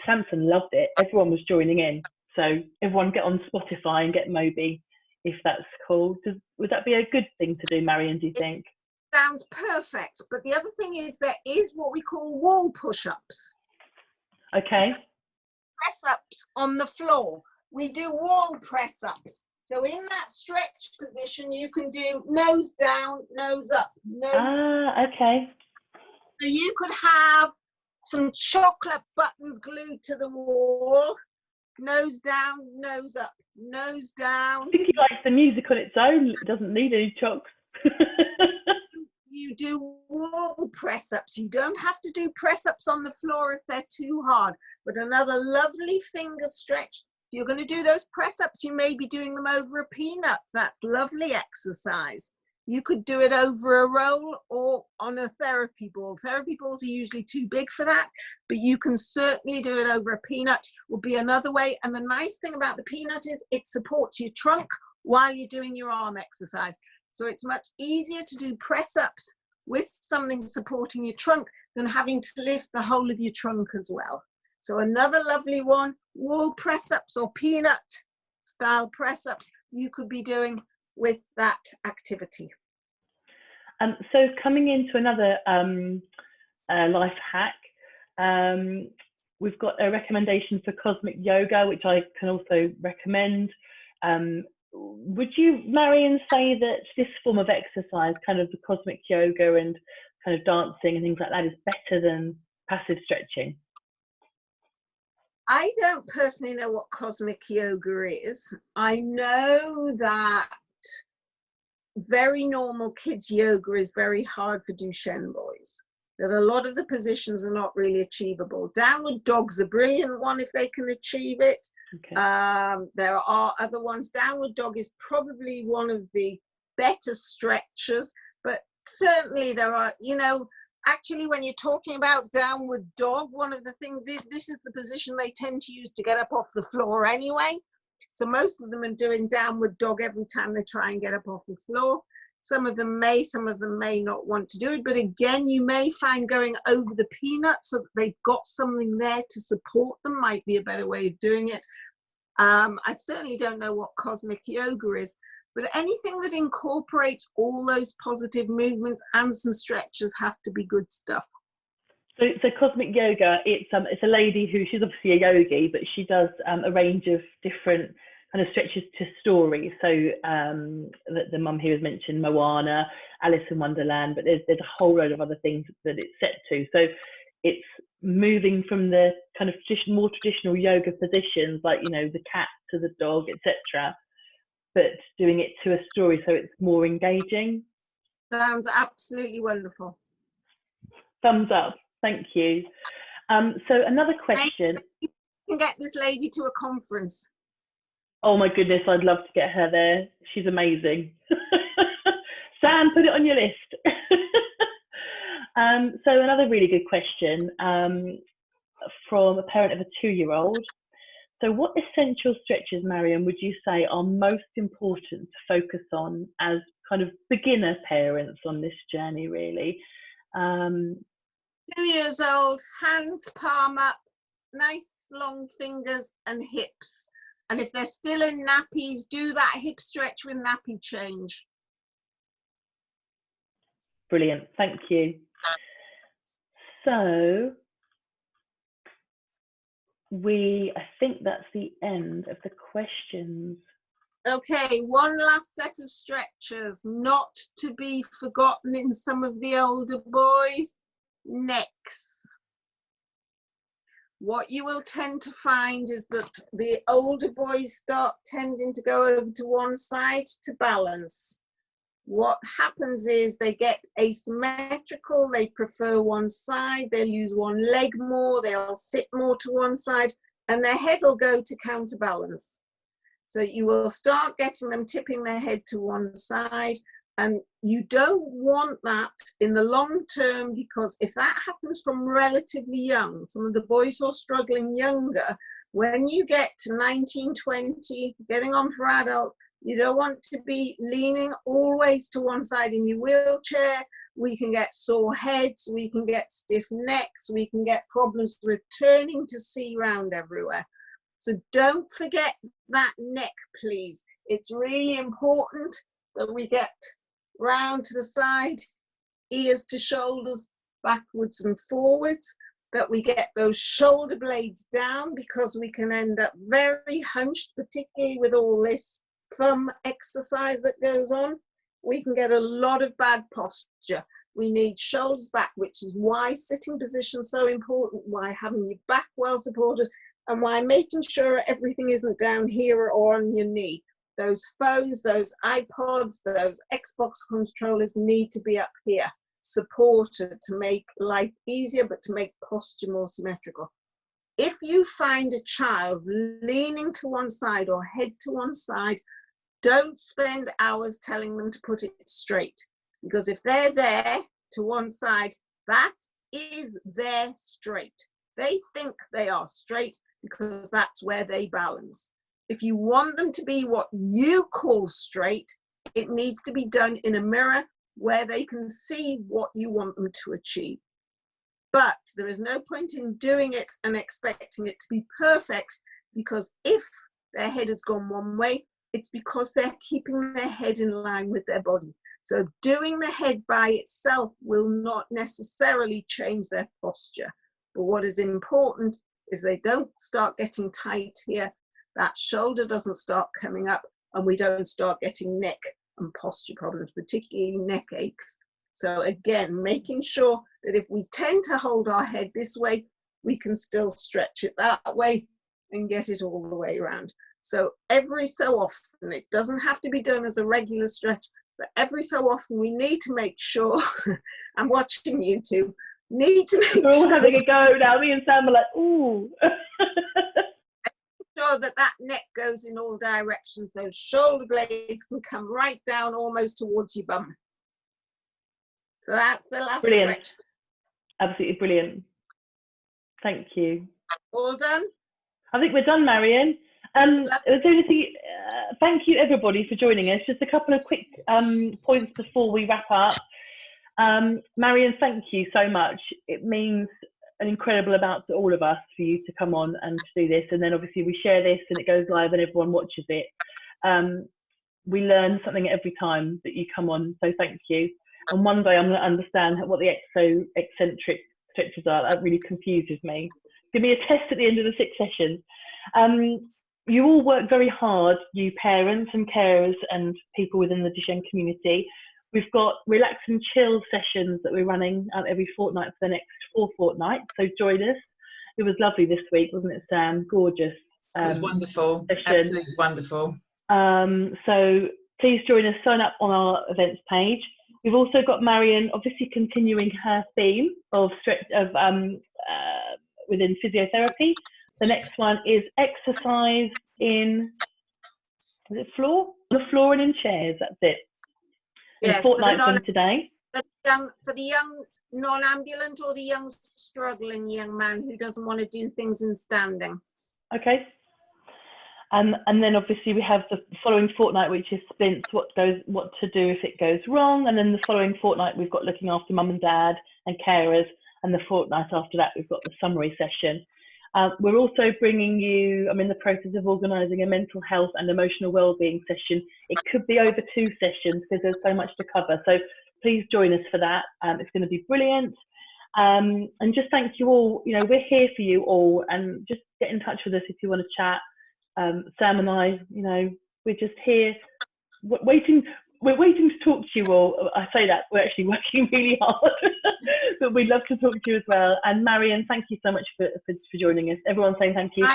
Samson loved it. Everyone was joining in. So everyone get on Spotify and get Moby, if that's cool. Would that be a good thing to do, Marion, do you think? Sounds perfect. But the other thing is there is what we call wall push-ups. Okay. Press-ups on the floor. We do wall press-ups. So in that stretch position, you can do nose down, nose up. Okay. So you could have some chocolate buttons glued to the wall. Nose down, nose up, nose down. I think he likes the music on its own. It doesn't need any chocks. you do wall press-ups. You don't have to do press-ups on the floor if they're too hard, but another lovely finger stretch. If you're going to do those press-ups, you may be doing them over a peanut. That's lovely exercise. You could do it over a roll or on a therapy ball. Therapy balls are usually too big for that, but you can certainly do it over a peanut, would be another way. And the nice thing about the peanut is it supports your trunk while you're doing your arm exercise. So it's much easier to do press-ups with something supporting your trunk than having to lift the whole of your trunk as well. So another lovely one, wall press-ups or peanut style press-ups you could be doing with that activity. So coming into another life hack, we've got a recommendation for cosmic yoga, which I can also recommend. Would you, Marion, say that this form of exercise, kind of the cosmic yoga and kind of dancing and things like that, is better than passive stretching? I don't personally know what cosmic yoga is. I know that very normal kids yoga is very hard for Duchenne boys, that a lot of the positions are not really achievable. Downward dog's a brilliant one if they can achieve it. Okay. There are other ones. Downward dog is probably one of the better stretches, but certainly there are, you know, actually when you're talking about downward dog, one of the things is this is the position they tend to use to get up off the floor anyway. So most of them are doing downward dog every time they try and get up off the floor. Some of them may not want to do it, but again, you may find going over the peanut so that they've got something there to support them might be a better way of doing it. I certainly don't know what cosmic yoga is, but anything that incorporates all those positive movements and some stretches has to be good stuff. So cosmic yoga, it's a lady who, she's obviously a yogi, but she does a range of different kind of stretches to stories. So the mum here has mentioned Moana, Alice in Wonderland, but there's a whole load of other things that it's set to. So it's moving from the kind of more traditional yoga positions, like, you know, the cat to the dog, etc., but doing it to a story so it's more engaging. Sounds absolutely wonderful. Thumbs up. Thank you. So another question. You can get this lady to a conference. Oh my goodness, I'd love to get her there. She's amazing. Sam, put it on your list. So another really good question from a parent of a 2-year-old. So what essential stretches, Marion, would you say are most important to focus on as kind of beginner parents on this journey, really? 2 years old, hands palm up, nice long fingers and hips. And if they're still in nappies, do that hip stretch with nappy change. Brilliant, thank you. So I think that's the end of the questions. Okay, one last set of stretches, not to be forgotten in some of the older boys. Necks. What you will tend to find is that the older boys start tending to go over to one side to balance. What happens is they get asymmetrical, they prefer one side, they'll use one leg more, they'll sit more to one side, and their head will go to counterbalance. So you will start getting them tipping their head to one side, and you don't want that in the long term, because if that happens from relatively young, some of the boys who are struggling younger, when you get to 19, 20, getting on for adult, you don't want to be leaning always to one side in your wheelchair. We can get sore heads, we can get stiff necks, we can get problems with turning to see round everywhere. So don't forget that neck, please. It's really important that we get round to the side, ears to shoulders, backwards and forwards, that we get those shoulder blades down, because we can end up very hunched, particularly with all this thumb exercise that goes on. We can get a lot of bad posture. We need shoulders back, which is why sitting position is so important, why having your back well supported, and why making sure everything isn't down here or on your knee. Those phones, those iPods, those Xbox controllers need to be up here. supported to make life easier, but to make posture more symmetrical. If you find a child leaning to one side or head to one side, don't spend hours telling them to put it straight, because if they're there to one side, that is their straight. They think they are straight because that's where they balance. If you want them to be what you call straight, it needs to be done in a mirror where they can see what you want them to achieve. But there is no point in doing it and expecting it to be perfect, because if their head has gone one way, it's because they're keeping their head in line with their body. So doing the head by itself will not necessarily change their posture. But what is important is they don't start getting tight here, that shoulder doesn't start coming up, and we don't start getting neck and posture problems, particularly neck aches. So again, making sure that if we tend to hold our head this way, we can still stretch it that way and get it all the way around. So every so often, it doesn't have to be done as a regular stretch, but every so often we need to make sure, I'm watching you two, need to make We're all sure, having a go now. Me and Sam are like, ooh. sure that that neck goes in all directions. Those shoulder blades can come right down almost towards your bum. So that's the last Brilliant. stretch. Absolutely brilliant. Thank you. All done? I think we're done, Marion. Thank you everybody for joining us. Just a couple of quick points before we wrap up. Marion, thank you so much. It means an incredible amount to all of us for you to come on and to do this. And then obviously we share this and it goes live and everyone watches it. We learn something every time that you come on, so thank you. And one day I'm going to understand what the eccentric stretches are. That really confuses me. Give me a test at the end of the 6 sessions. You all work very hard, you parents and carers and people within the Duchenne community. We've got relax and chill sessions that we're running every fortnight for the next 4 fortnights. So join us. It was lovely this week, wasn't it, Sam? Gorgeous. It was wonderful. Session. Absolutely wonderful. So please join us, sign up on our events page. We've also got Marion obviously continuing her theme of within physiotherapy. The next one is exercise in, is it floor? On the floor and in chairs, that's it. Yes, a fortnight from today. For the young non-ambulant or the young struggling young man who doesn't want to do things in standing. Okay. And then obviously we have the following fortnight, which is splints, what to do if it goes wrong. And then the following fortnight, we've got looking after mum and dad and carers. And the fortnight after that, we've got the summary session. We're also bringing you, I'm in the process of organising a mental health and emotional wellbeing session. It could be over 2 sessions because there's so much to cover. So please join us for that. It's going to be brilliant. And just thank you all. You know, we're here for you all, and just get in touch with us if you want to chat. Sam and I, you know, we're just here waiting. We're waiting to talk to you all. I say that, we're actually working really hard, but we'd love to talk to you as well. And Marion, thank you so much for joining us. Everyone's saying thank you.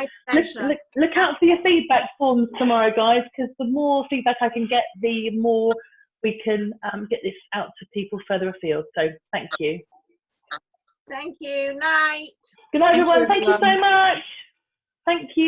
Look out for your feedback forms tomorrow, guys, because the more feedback I can get, the more we can get this out to people further afield. So thank you. Thank you. Night. Good night, everyone. Thank you so much. Thank you.